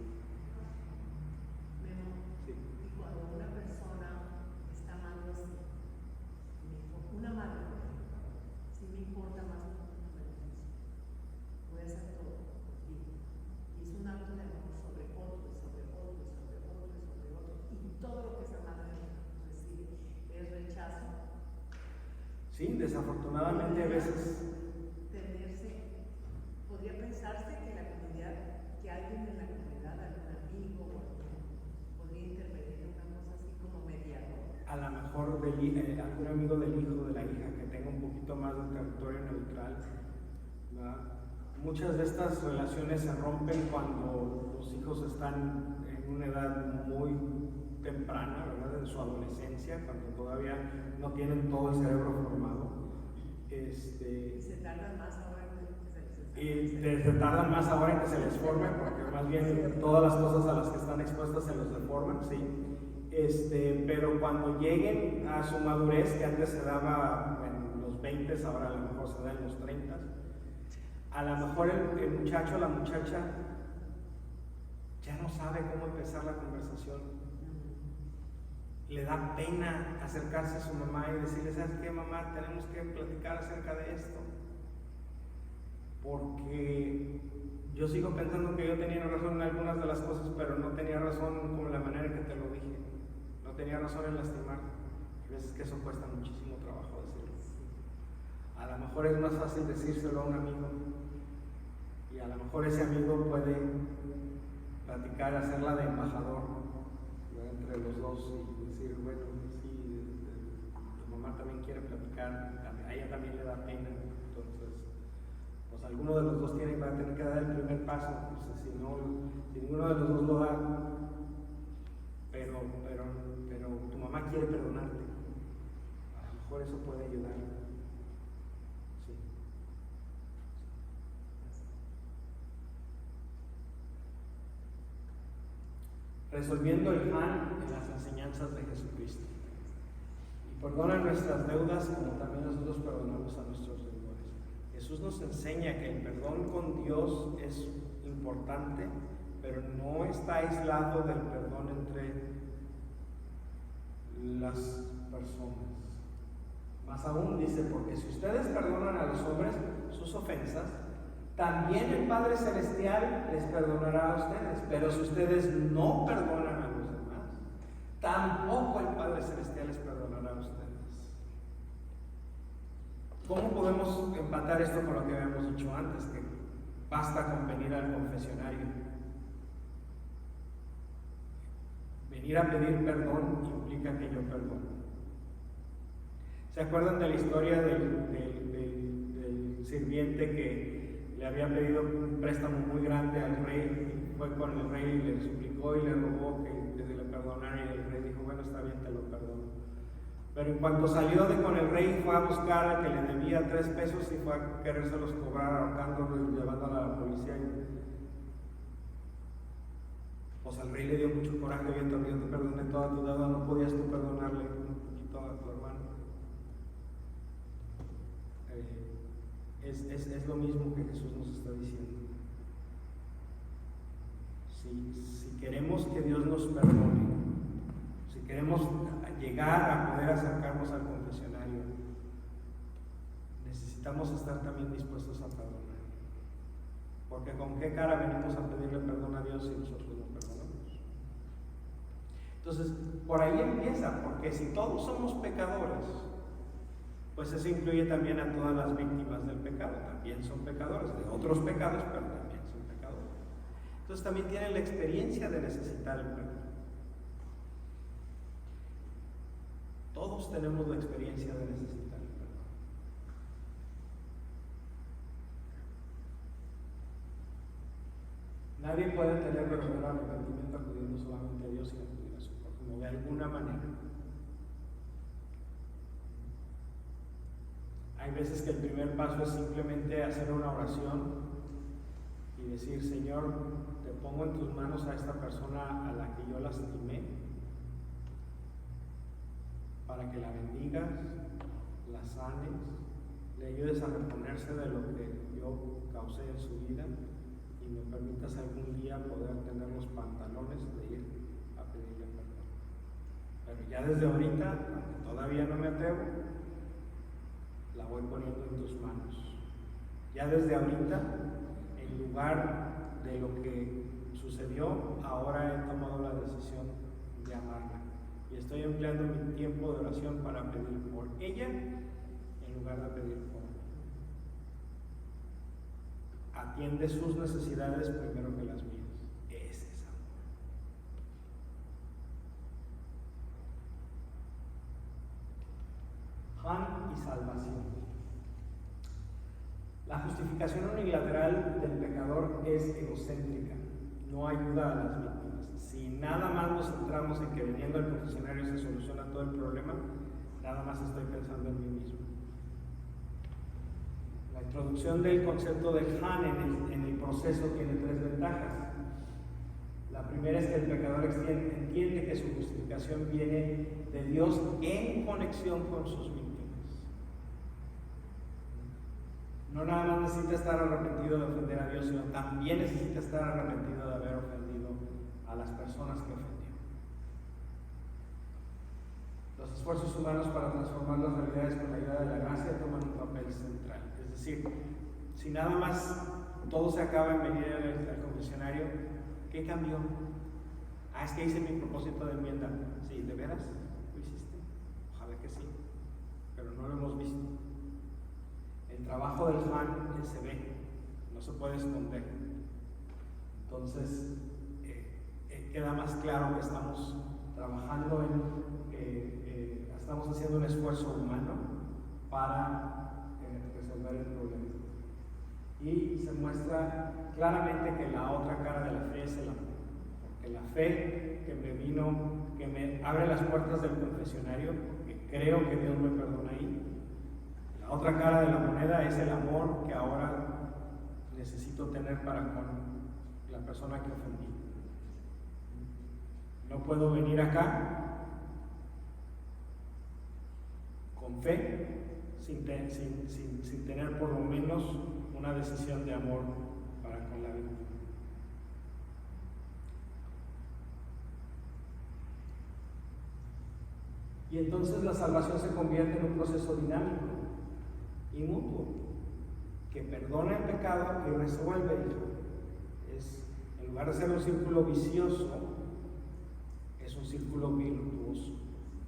Sí. Y cuando una persona está amando así, una madre, si me importa más voy a hacer todo. Y es un acto de amor sobre otro, sobre otro, sobre otro, sobre otro. Y todo lo que esa madre recibe es rechazo. Sí, desafortunadamente a veces. Podría pensarse que la comunidad, que alguien en la comunidad, algún amigo, podría intervenir en una cosa así como mediador. A lo mejor algún amigo del hijo, de la hija, que tenga un poquito más de territorio neutral, ¿verdad? Muchas de estas relaciones se rompen cuando los hijos están en una edad muy temprana, ¿verdad? En su adolescencia, cuando todavía no tienen todo el cerebro formado. Y se tardan más ahora en que se les forme, porque más bien todas las cosas a las que están expuestas se los deforman, sí. Pero cuando lleguen a su madurez, que antes se daba en los 20, ahora a lo mejor se da en los 30, a lo mejor el muchacho o la muchacha ya no sabe cómo empezar la conversación. Le da pena acercarse a su mamá y decirle, ¿sabes qué, mamá? Tenemos que platicar acerca de esto. Porque yo sigo pensando que yo tenía razón en algunas de las cosas, pero no tenía razón como la manera en que te lo dije. No tenía razón en lastimar. Hay veces que eso cuesta muchísimo trabajo decirlo. A lo mejor es más fácil decírselo a un amigo. Y a lo mejor ese amigo puede platicar, hacerla de embajador, ¿no? Entre los dos y decir, bueno, sí, tu mamá también quiere platicar, a ella también le da pena. Entonces, pues alguno de los dos va a tener que dar el primer paso. Entonces, si ninguno de los dos lo da, pero tu mamá quiere perdonarte, a lo mejor eso puede ayudar. Sí. Resolviendo el mal en las enseñanzas de Jesucristo. Y perdona nuestras deudas como también nosotros perdonamos a nuestros deudores. Jesús nos enseña que el perdón con Dios es importante, pero no está aislado del perdón entre las personas. Más aún dice, porque si ustedes perdonan a los hombres sus ofensas, también el Padre Celestial les perdonará a ustedes. Pero si ustedes no perdonan a los demás, tampoco el Padre Celestial les perdonará a ustedes. ¿Cómo podemos empatar esto con lo que habíamos dicho antes? Que basta con venir al confesionario. Venir a pedir perdón implica que yo perdono. ¿Se acuerdan de la historia del sirviente que le había pedido un préstamo muy grande al rey? Fue con el rey y le suplicó y le rogó que le perdonara, y el rey dijo, bueno, está bien, te lo perdono. Pero en cuanto salió de con el rey, fue a buscar al que le debía 3 pesos y fue a querérselos cobrar, ahorcándolo y llevándolo a la policía. Pues al rey le dio mucho coraje: oye, yo te perdoné toda tu deuda, no podías tú perdonarle un poquito a tu hermano. Es lo mismo que Jesús nos está diciendo. Si queremos que Dios nos perdone, si queremos llegar a poder acercarnos al confesionario, necesitamos estar también dispuestos a perdonar. Porque ¿con qué cara venimos a pedirle perdón a Dios si nosotros no perdonamos? Entonces, por ahí empieza, porque si todos somos pecadores, pues eso incluye también a todas las víctimas del pecado. También son pecadores de otros pecados, pero también son pecadores. Entonces también tienen la experiencia de necesitar el perdón. Todos tenemos la experiencia de necesitar el perdón. Nadie puede tener verdadero arrepentimiento acudiendo solamente a Dios y acudir a su prójimo de alguna manera. Hay veces que el primer paso es simplemente hacer una oración y decir: Señor, te pongo en tus manos a esta persona a la que yo lastimé, para que la bendigas, la sanes, le ayudes a reponerse de lo que yo causé en su vida, y me permitas algún día poder tener los pantalones de ir a pedirle perdón. Pero ya desde ahorita, aunque todavía no me atrevo, la voy poniendo en tus manos. Ya desde ahorita, en lugar de lo que sucedió, ahora he tomado la decisión de amarla. Y estoy empleando mi tiempo de oración para pedir por ella en lugar de pedir por mí. Atiende sus necesidades primero que las mías. Ese es amor. Han y salvación. La justificación unilateral del pecador es egocéntrica, no ayuda a las víctimas. Si nada más nos centramos en que viniendo al confesionario se soluciona todo el problema, nada más estoy pensando en mí mismo. La introducción del concepto del Han en el proceso tiene 3 ventajas. La primera es que el pecador entiende que su justificación viene de Dios en conexión con sus víctimas. No nada más necesita estar arrepentido de ofender a Dios, sino también necesita estar arrepentido de haber ofendido a las personas que ofendió. Los esfuerzos humanos para transformar las realidades con la ayuda de la gracia toman un papel central. Es decir, si nada más todo se acaba en venir al confesionario, ¿qué cambió? Es que hice mi propósito de enmienda. Sí, ¿de veras lo hiciste? Ojalá que sí, pero no lo hemos visto. El trabajo del Han se ve, no se puede esconder. Entonces, queda más claro que estamos trabajando estamos haciendo un esfuerzo humano para resolver el problema. Y se muestra claramente que la otra cara de la fe es el amor. Porque la fe que me abre las puertas del confesionario, porque creo que Dios me perdona ahí. La otra cara de la moneda es el amor que ahora necesito tener para con la persona que ofendí. No puedo venir acá con fe sin tener por lo menos una decisión de amor para con la víctima. Y entonces la salvación se convierte en un proceso dinámico y mutuo, que perdona el pecado y resuelve. En lugar de ser un círculo vicioso, es un círculo virtuoso,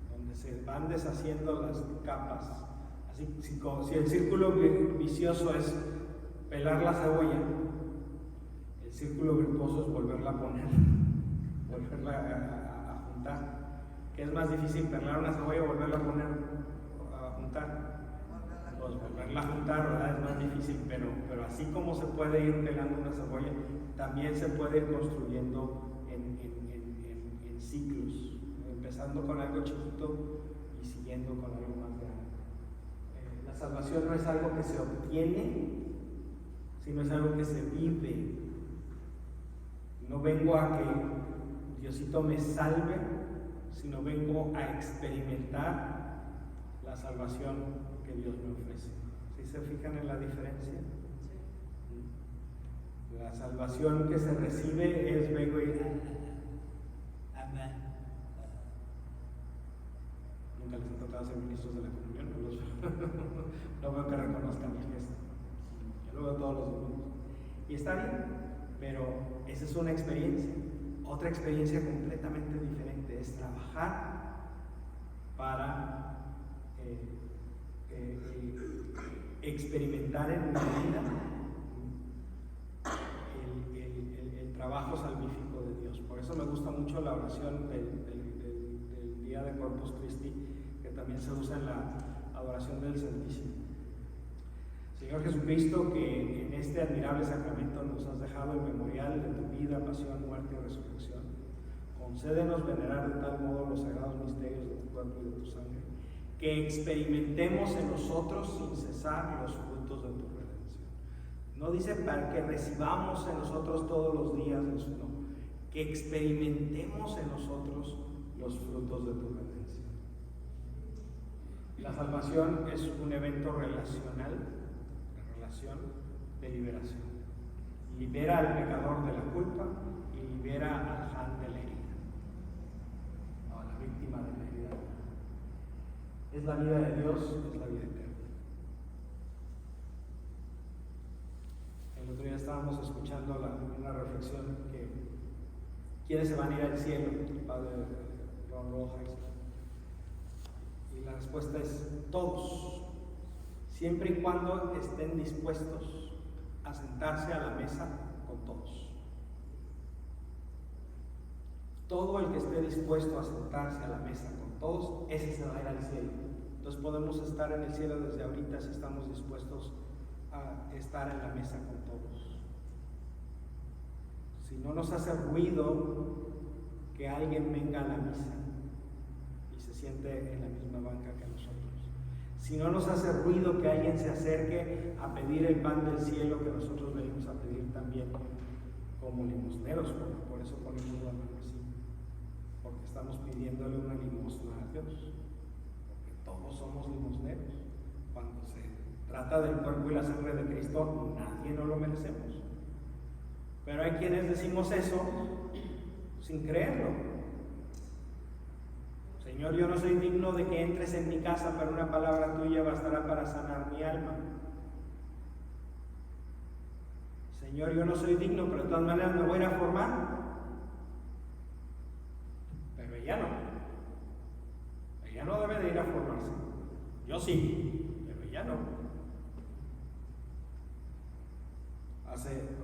donde se van deshaciendo las capas. Así, si el círculo vicioso es pelar la cebolla, el círculo virtuoso es volverla a poner, volverla a juntar. ¿Qué es más difícil, pelar una cebolla o volverla a poner a juntar? Pues volverla a juntar, ¿verdad? Es más difícil, pero así como se puede ir pelando una cebolla, también se puede ir construyendo en ciclos, empezando con algo chiquito y siguiendo con algo más grande. La salvación no es algo que se obtiene, sino es algo que se vive. No vengo a que Diosito me salve, sino vengo a experimentar la salvación que Dios me ofrece. ¿Sí se fijan en la diferencia? La salvación que se recibe es vengo y nunca les ha tocado ser ministros de la comunión, no veo que reconozcan el gesto. Yo lo veo todos los domingos. Y está bien, pero esa es una experiencia. Otra experiencia completamente diferente es trabajar para experimentar en mi vida el trabajo salvífico de Dios. Por eso me gusta mucho la oración del día de Corpus Christi, que también se usa en la adoración del Santísimo. Señor Jesucristo, que en este admirable sacramento nos has dejado el memorial de tu vida, pasión, muerte y resurrección, concédenos venerar de tal modo los sagrados misterios de tu cuerpo y de tu sangre, que experimentemos en nosotros sin cesar los frutos de tu redención. No dice para que recibamos en nosotros todos los días, no, que experimentemos en nosotros los frutos de tu redención. La salvación es un evento relacional, de liberación. Libera al pecador de la culpa y libera al Han de la herida, o a la víctima de la herida. Es la vida de Dios, es la vida eterna. El otro día estábamos escuchando una reflexión que ¿quiénes se van a ir al cielo? El padre Ron Rojas. Y la respuesta es todos, siempre y cuando estén dispuestos a sentarse a la mesa con todos. Todo el que esté dispuesto a sentarse a la mesa con todos, ese se va a ir al cielo. Entonces podemos estar en el cielo desde ahorita si estamos dispuestos a estar en la mesa con todos. Si no nos hace ruido que alguien venga a la misa y se siente en la misma banca que nosotros. Si no nos hace ruido que alguien se acerque a pedir el pan del cielo que nosotros venimos a pedir también como limosneros, porque por eso ponemos la mano así, porque estamos pidiéndole una limosna a Dios, porque todos somos limosneros. Cuando se trata del cuerpo y la sangre de Cristo, nadie no lo merecemos. Pero hay quienes decimos eso sin creerlo. Señor, yo no soy digno de que entres en mi casa, pero una palabra tuya bastará para sanar mi alma. Señor, yo no soy digno, pero de todas maneras me voy a ir a formar. Pero ella no. Ella no debe de ir a formarse. Yo sí, pero ella no.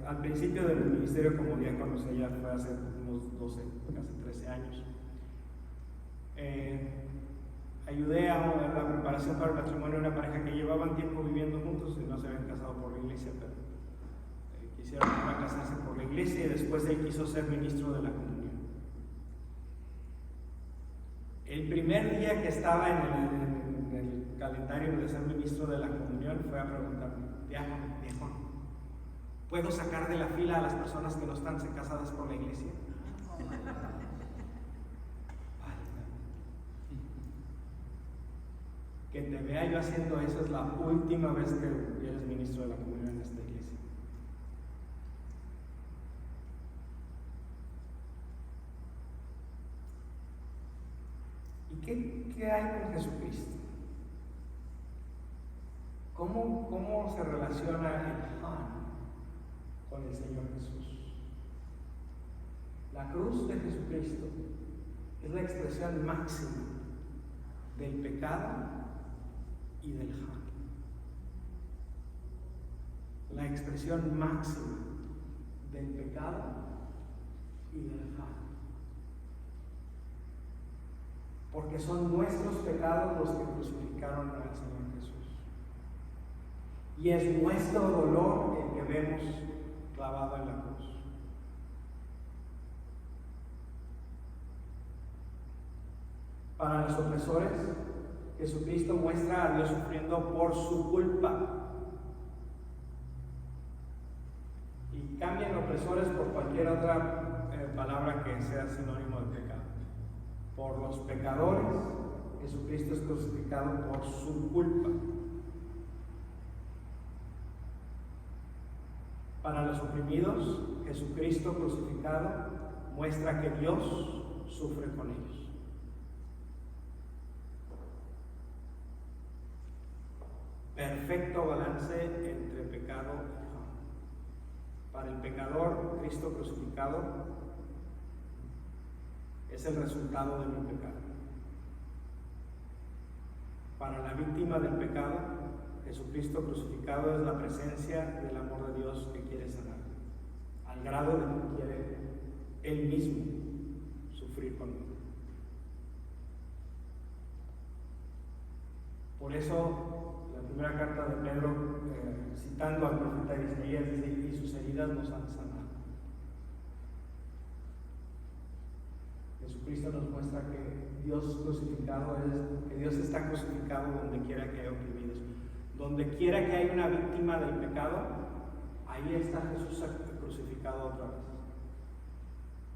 Al principio del ministerio como diácono, ella fue hace unos 12, casi 13 años. Ayudé a la preparación para el matrimonio de una pareja que llevaban tiempo viviendo juntos y no se habían casado por la iglesia, pero quisieron casarse por la iglesia y después él quiso ser ministro de la comunión. El primer día que estaba en el calendario de ser ministro de la comunión fue a preguntarme: diácono, ¿puedo sacar de la fila a las personas que no están casadas por la iglesia? Que te vea yo haciendo eso es la última vez que eres ministro de la comunión en esta iglesia. ¿Y qué hay con Jesucristo? ¿Cómo se relaciona el Han con el Señor Jesús? La cruz de Jesucristo es la expresión máxima del pecado y del Han. La expresión máxima del pecado y del Han. porque son nuestros pecados los que crucificaron al Señor Jesús. Y es nuestro dolor el que vemos clavado en la cruz. Para los opresores, Jesucristo muestra a Dios sufriendo por su culpa. Y cambian opresores por cualquier otra palabra que sea sinónimo de pecado. Por los pecadores, Jesucristo es crucificado por su culpa. Para los oprimidos, Jesucristo crucificado muestra que Dios sufre con ellos. Perfecto balance entre pecado y pecado. Para el pecador, Cristo crucificado es el resultado de mi pecado. Para la víctima del pecado, Jesucristo crucificado es la presencia del amor de Dios que quiere sanar, al grado de que quiere Él mismo sufrir conmigo. Por eso, la primera carta de Pedro, citando al profeta Isaías, dice: y sus heridas nos han sanado. Jesucristo nos muestra que Dios crucificado es, que Dios está crucificado donde quiera que haya oprimidos. Donde quiera que haya una víctima del pecado, ahí está Jesús crucificado otra vez.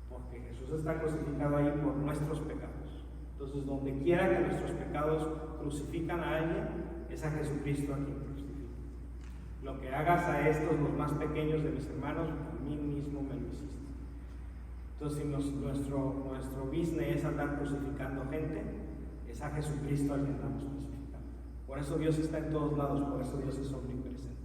Porque Jesús está crucificado ahí por nuestros pecados. Entonces, donde quiera que nuestros pecados crucifican a alguien, es a Jesucristo a quien crucifica. Lo que hagas a estos, los más pequeños de mis hermanos, a mí mismo me lo hiciste. Entonces, si nuestro business es andar crucificando gente, es a Jesucristo al que andamos crucificando. Por eso Dios está en todos lados, por eso Dios es omnipresente.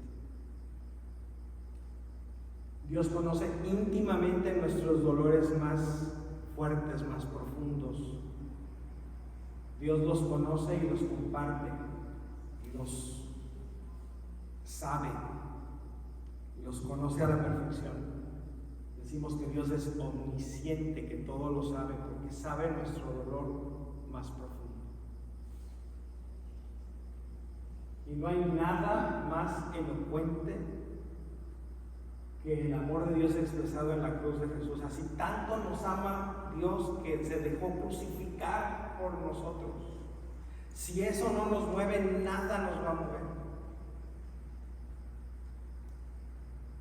Dios conoce íntimamente nuestros dolores más fuertes, más profundos. Dios los conoce y los comparte, y los sabe, y los conoce a la perfección. Decimos que Dios es omnisciente, que todo lo sabe, porque sabe nuestro dolor más profundo. Y no hay nada más elocuente que el amor de Dios expresado en la cruz de Jesús. Así tanto nos ama Dios que se dejó crucificar por nosotros. Si eso no nos mueve, nada nos va a mover.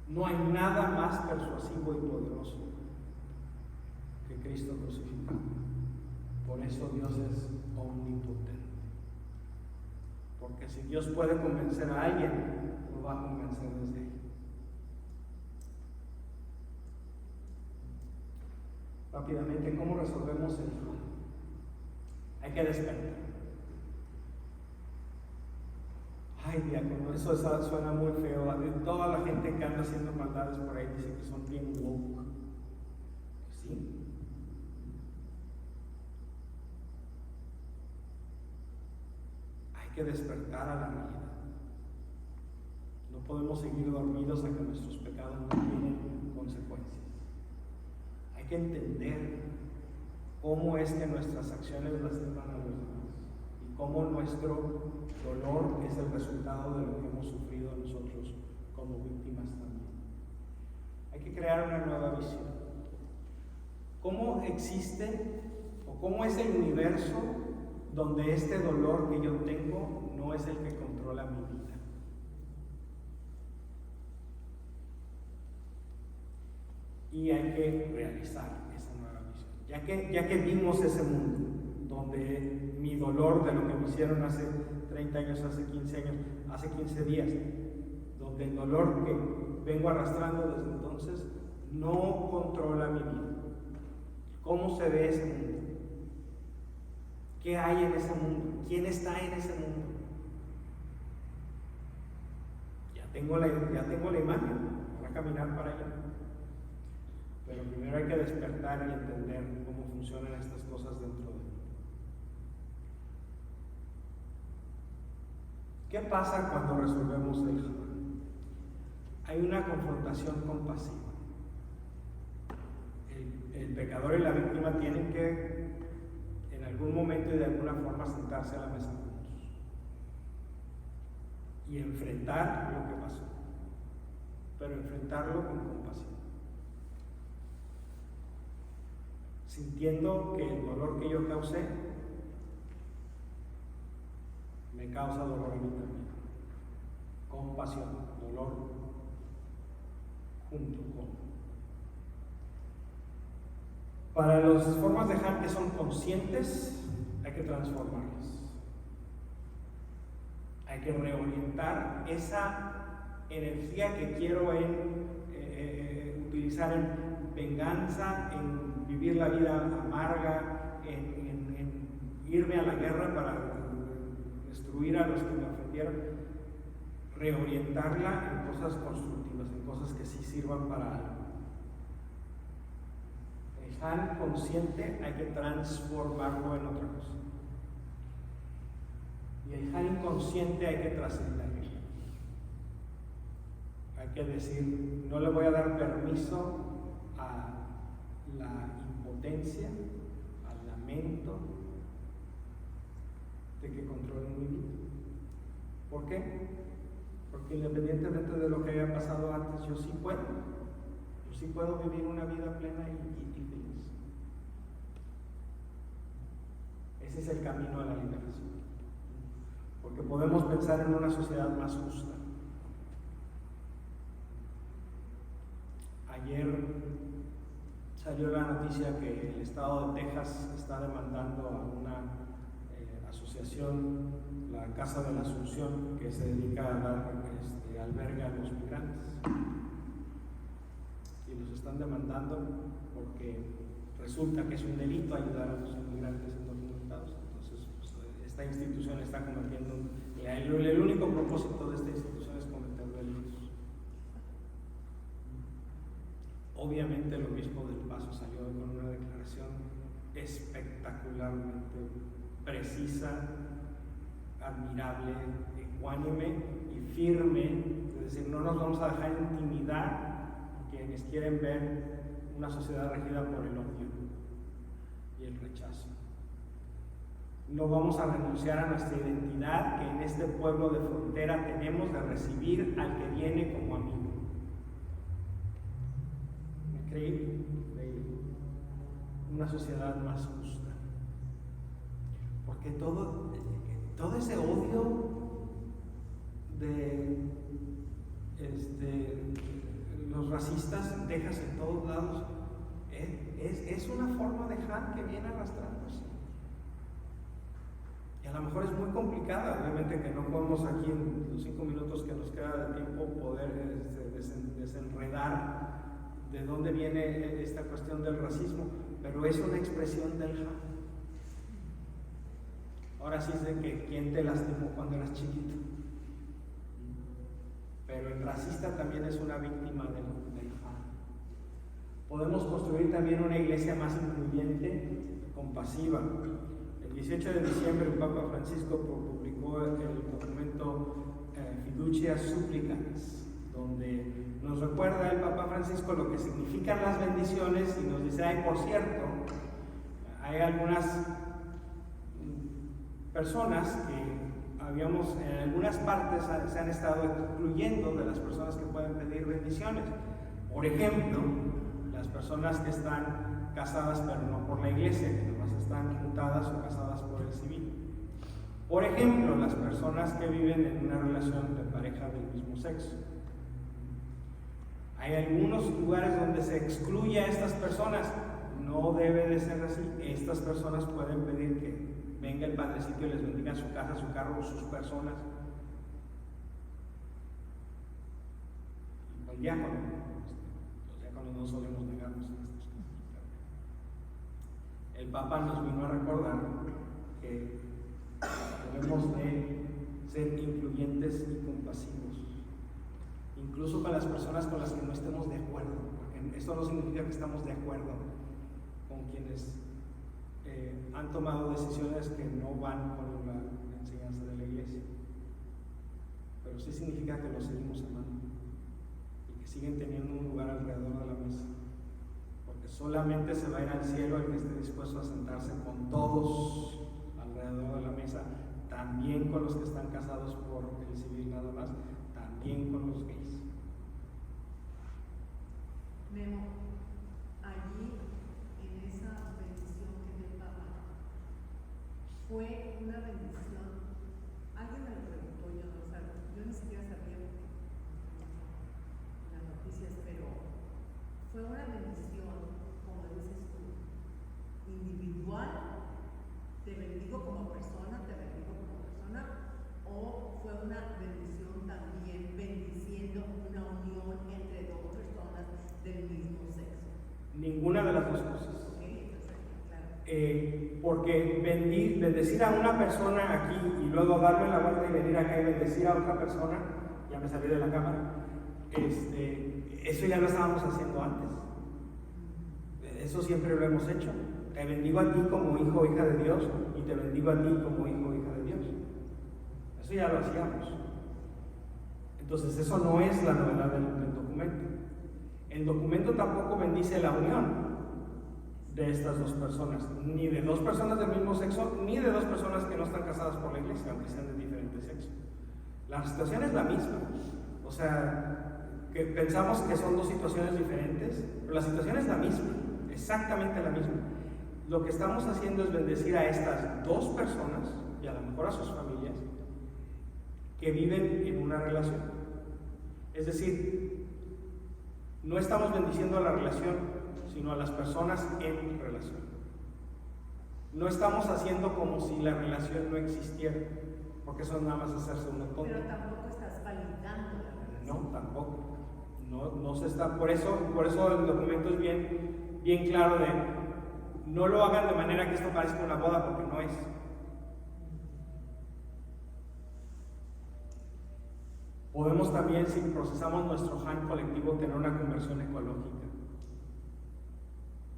No hay nada más persuasivo y poderoso que Cristo crucificado. Por eso Dios es omnipotente. Porque si Dios puede convencer a alguien, lo va a convencer desde ahí. Rápidamente, ¿cómo resolvemos el mal? Hay que despertar. Ay, diácono, eso suena muy feo. Toda la gente que anda haciendo maldades por ahí dice que son bien woke. ¿Sí? Hay que despertar a la realidad. No podemos seguir dormidos a que nuestros pecados no tienen consecuencias. Hay que entender cómo es que nuestras acciones lastiman a los demás y cómo nuestro dolor es el resultado de lo que hemos sufrido nosotros como víctimas también. Hay que crear una nueva visión. ¿Cómo existe o cómo es el universo donde este dolor que yo tengo no es el que controla mi vida? Y hay que realizar esa nueva visión. Ya que vimos ese mundo donde mi dolor de lo que me hicieron hace 30 años, hace 15 años, hace 15 días, donde el dolor que vengo arrastrando desde entonces no controla mi vida. ¿Cómo se ve ese mundo? ¿Qué hay en ese mundo? ¿Quién está en ese mundo? Ya tengo la imagen, voy a caminar para allá. Pero primero hay que despertar y entender cómo funcionan estas cosas dentro de mí. ¿Qué pasa cuando resolvemos el Hamán? Hay una confrontación compasiva. El pecador y la víctima tienen que, en algún momento y de alguna forma sentarse a la mesa juntos y enfrentar lo que pasó, pero enfrentarlo con compasión, sintiendo que el dolor que yo causé me causa dolor a mí también. Compasión, dolor, junto con. Para las formas de Han que son conscientes, hay que transformarlas. Hay que reorientar esa energía que quiero utilizar en venganza, en vivir la vida amarga, en irme a la guerra para destruir a los que me ofendieron, reorientarla en cosas constructivas, en cosas que sí sirvan para algo. El Han consciente hay que transformarlo en otra cosa. Y el Han inconsciente hay que trascenderlo. Hay que decir, no le voy a dar permiso a la impotencia, al lamento, de que controlen mi vida. ¿Por qué? Porque independientemente de lo que haya pasado antes, yo sí puedo vivir una vida plena y feliz. Ese es el camino a la liberación. Porque podemos pensar en una sociedad más justa. Ayer salió la noticia que el estado de Texas está demandando a una asociación, la Casa de la Asunción, que se dedica a dar albergue a los migrantes, y los están demandando porque resulta que es un delito ayudar a los inmigrantes indocumentados. Entonces pues, esta institución está cometiendo el único propósito de esta institución es cometer delitos. Obviamente el obispo del Paso salió con una declaración espectacularmente precisa, admirable, ecuánime y firme, es decir, no nos vamos a dejar intimidar quienes quieren ver una sociedad regida por el odio y el rechazo. No vamos a renunciar a nuestra identidad que en este pueblo de frontera tenemos de recibir al que viene como amigo. Increíble, una sociedad más justa. Porque todo ese odio de los racistas en Texas en todos lados es una forma de Han que viene arrastrándose. Y a lo mejor es muy complicada, obviamente que no podemos aquí en los 5 minutos que nos queda de tiempo poder desenredar de dónde viene esta cuestión del racismo, pero es una expresión del Han. Ahora sí sé que quién te lastimó cuando eras chiquito, pero el racista también es una víctima del Han. Podemos construir también una iglesia más incluyente, compasiva. El 18 de diciembre el Papa Francisco publicó el documento Fiducia Supplicans, donde nos recuerda el Papa Francisco lo que significan las bendiciones y nos dice, por cierto, hay algunas personas que en algunas partes se han estado excluyendo de las personas que pueden pedir bendiciones. Por ejemplo, las personas que están casadas pero no por la iglesia, que nomás están juntadas o casadas por el civil. Por ejemplo, las personas que viven en una relación de pareja del mismo sexo. Hay algunos lugares donde se excluye a estas personas. No debe de ser así. Estas personas pueden pedir que venga el padrecito y les bendiga su casa, su carro o sus personas. El diácono. Los diáconos no solemos negarnos en estas cosas. El Papa nos vino a recordar que debemos de ser incluyentes y compasivos, incluso con las personas con las que no estemos de acuerdo, porque esto no significa que estamos de acuerdo con quienes han tomado decisiones que no van con la enseñanza de la iglesia, pero sí significa que los seguimos amando y que siguen teniendo un lugar alrededor de la mesa, porque solamente se va a ir al cielo el que esté dispuesto a sentarse con todos también con los que están casados por el civil nada más, también con los gays. Memo, allí en esa bendición que dio el Papa, fue una bendición. Alguien me lo preguntó, yo no sabía, yo ni siquiera sabía las noticias, pero fue una bendición, como dices tú, individual, te bendigo como persona, te bendigo como persona, o fue una bendición también bendiciendo una unión entre dos personas del mismo sexo. Ninguna de las dos cosas. Ok, perfecto, claro. Porque bendecir a una persona aquí y luego darme la vuelta y venir acá y bendecir a otra persona, ya me salí de la cámara, eso ya lo estábamos haciendo antes. Eso siempre lo hemos hecho. Te bendigo a ti como hijo o hija de Dios y te bendigo a ti como hijo o hija de Dios. Eso ya lo hacíamos. Entonces eso no es la novedad del documento. El documento tampoco bendice la unión de estas dos personas, ni de dos personas del mismo sexo, ni de dos personas que no están casadas por la iglesia, aunque sean de diferente sexo. La situación es la misma. O sea, que pensamos que son dos situaciones diferentes, pero la situación es la misma, exactamente la misma. Lo que estamos haciendo es bendecir a estas dos personas, y a lo mejor a sus familias, que viven en una relación. Es decir, no estamos bendiciendo a la relación, sino a las personas en relación. No estamos haciendo como si la relación no existiera, porque eso nada más es hacerse un tonto. Pero tampoco estás validando la relación. No, tampoco. No se está. Por eso el documento es bien claro de no lo hagan de manera que esto parezca una boda, porque no es. Podemos también, si procesamos nuestro HAN colectivo, tener una conversión ecológica.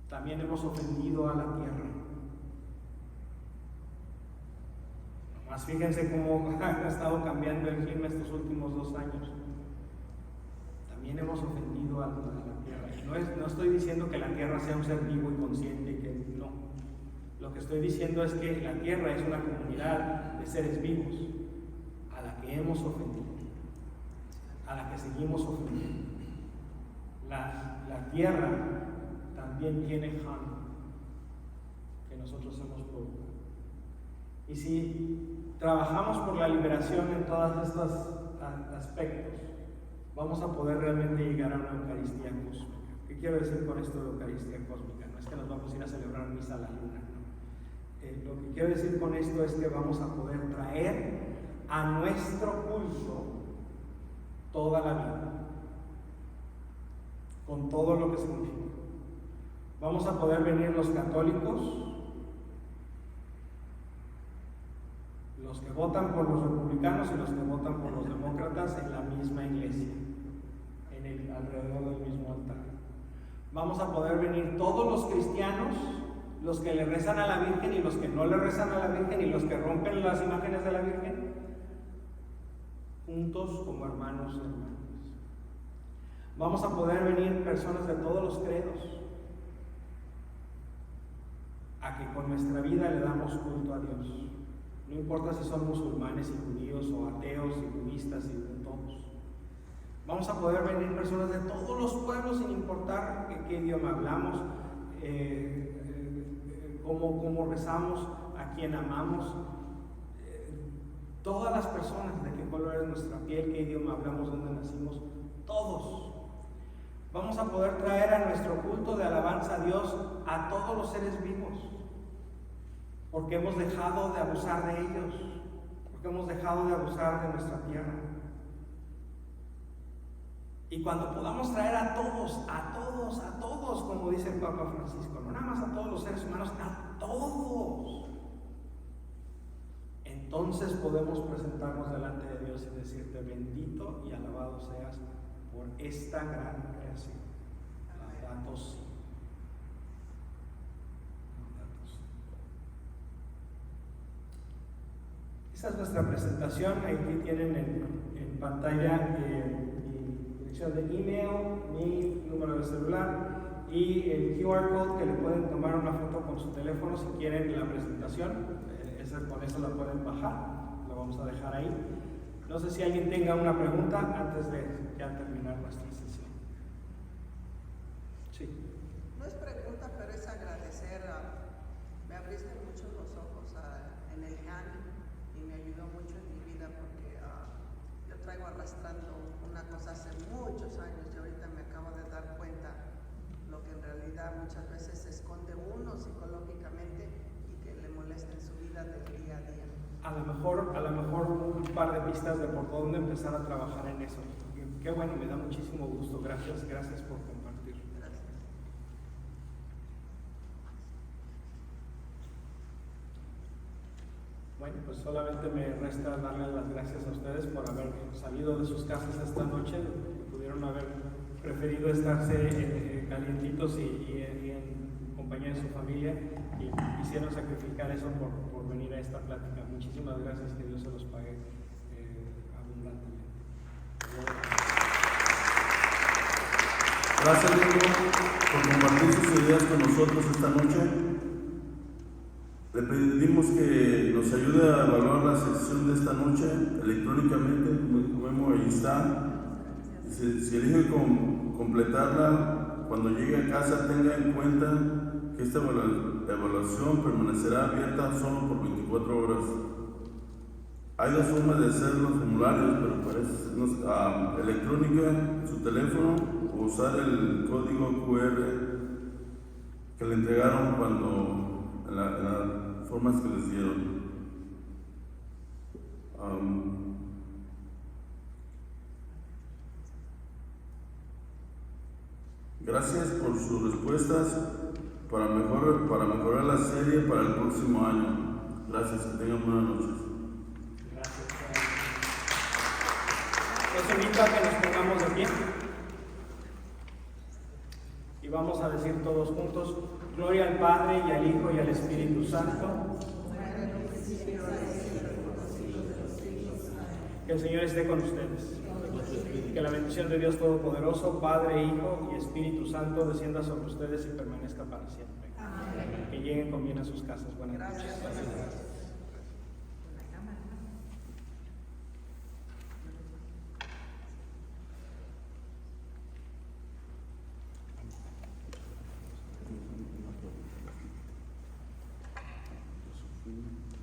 También hemos ofendido a la tierra. Nomás fíjense cómo ha estado cambiando el clima estos últimos 2 años. También hemos ofendido a la tierra. Y no estoy diciendo que la tierra sea un ser vivo y consciente, que no. Lo que estoy diciendo es que la tierra es una comunidad de seres vivos a la que hemos ofendido, a la que seguimos ofendiendo. La tierra también tiene Han, que nosotros hemos provocado. Y si trabajamos por la liberación en todos estos aspectos, vamos a poder realmente llegar a una Eucaristía cósmica. ¿Qué quiero decir con esto de Eucaristía cósmica? No es que nos vamos a ir a celebrar misa a la luna, no. Lo que quiero decir con esto es que vamos a poder traer a nuestro culto toda la vida, con todo lo que significa. Vamos a poder venir los católicos, los que votan por los republicanos y los que votan por los demócratas en la misma iglesia, alrededor del mismo altar. Vamos a poder venir todos los cristianos, los que le rezan a la Virgen y los que no le rezan a la Virgen y los que rompen las imágenes de la Virgen, juntos como hermanos y hermanas. Vamos a poder venir personas de todos los credos a que con nuestra vida le damos culto a Dios. No importa si son musulmanes y judíos o ateos y budistas y de todos. Vamos a poder venir personas de todos los pueblos sin importar qué idioma hablamos, cómo rezamos, a quién amamos. Todas las personas, de qué color es nuestra piel, qué idioma hablamos, dónde nacimos, todos. Vamos a poder traer a nuestro culto de alabanza a Dios a todos los seres vivos, porque hemos dejado de abusar de ellos, porque hemos dejado de abusar de nuestra tierra. Y cuando podamos traer a todos, como dice el Papa Francisco, no nada más a todos los seres humanos, a todos, entonces podemos presentarnos delante de Dios y decirte: bendito y alabado seas por esta gran creación. Laudato si. Esta es nuestra presentación. Aquí tienen en pantalla mi dirección de email, mi número de celular y el QR code que le pueden tomar una foto con su teléfono si quieren la presentación. Con eso la pueden bajar lo vamos a dejar ahí. No sé si alguien tenga una pregunta antes de ya terminar nuestra sesión. Sí. No es pregunta, pero es agradecer. Me abriste mucho los ojos en el GAN y me ayudó mucho en mi vida porque yo traigo arrastrando una cosa hace muchos años y ahorita me acabo de dar cuenta lo que en realidad muchas veces se esconde uno psicológicamente y que le molesta en su vida del día a día. A lo mejor un par de pistas de por dónde empezar a trabajar en eso. Qué bueno, me da muchísimo gusto. Gracias por compartir. Gracias. Bueno, pues solamente me resta darles las gracias a ustedes por haber salido de sus casas esta noche. Pudieron haber preferido estarse calientitos y en compañía de su familia y quisieron sacrificar eso por venir a esta plática. Muchísimas gracias, que Dios se los pague abundantemente. Gracias, Diego, por compartir sus ideas con nosotros esta noche. Le pedimos que nos ayude a evaluar la sesión de esta noche electrónicamente, como ahí está. Si elige completarla, cuando llegue a casa tenga en cuenta que esta evaluación permanecerá abierta solo por 24 horas. Hay dos formas de hacer los formularios, pero parece electrónica, su teléfono, o usar el código QR que le entregaron cuando en las formas que les dieron. Gracias por sus respuestas para mejorar la serie para el próximo año. Gracias, que tengan buenas noches. Gracias. Los invito a que nos pongamos de pie y vamos a decir todos juntos: gloria al Padre y al Hijo y al Espíritu Santo. Que el Señor esté con ustedes. Que la bendición de Dios Todopoderoso, Padre, Hijo y Espíritu Santo descienda sobre ustedes y permanezca para siempre. Amén. Que lleguen con bien a sus casas. Buenas noches. Gracias. Thank you.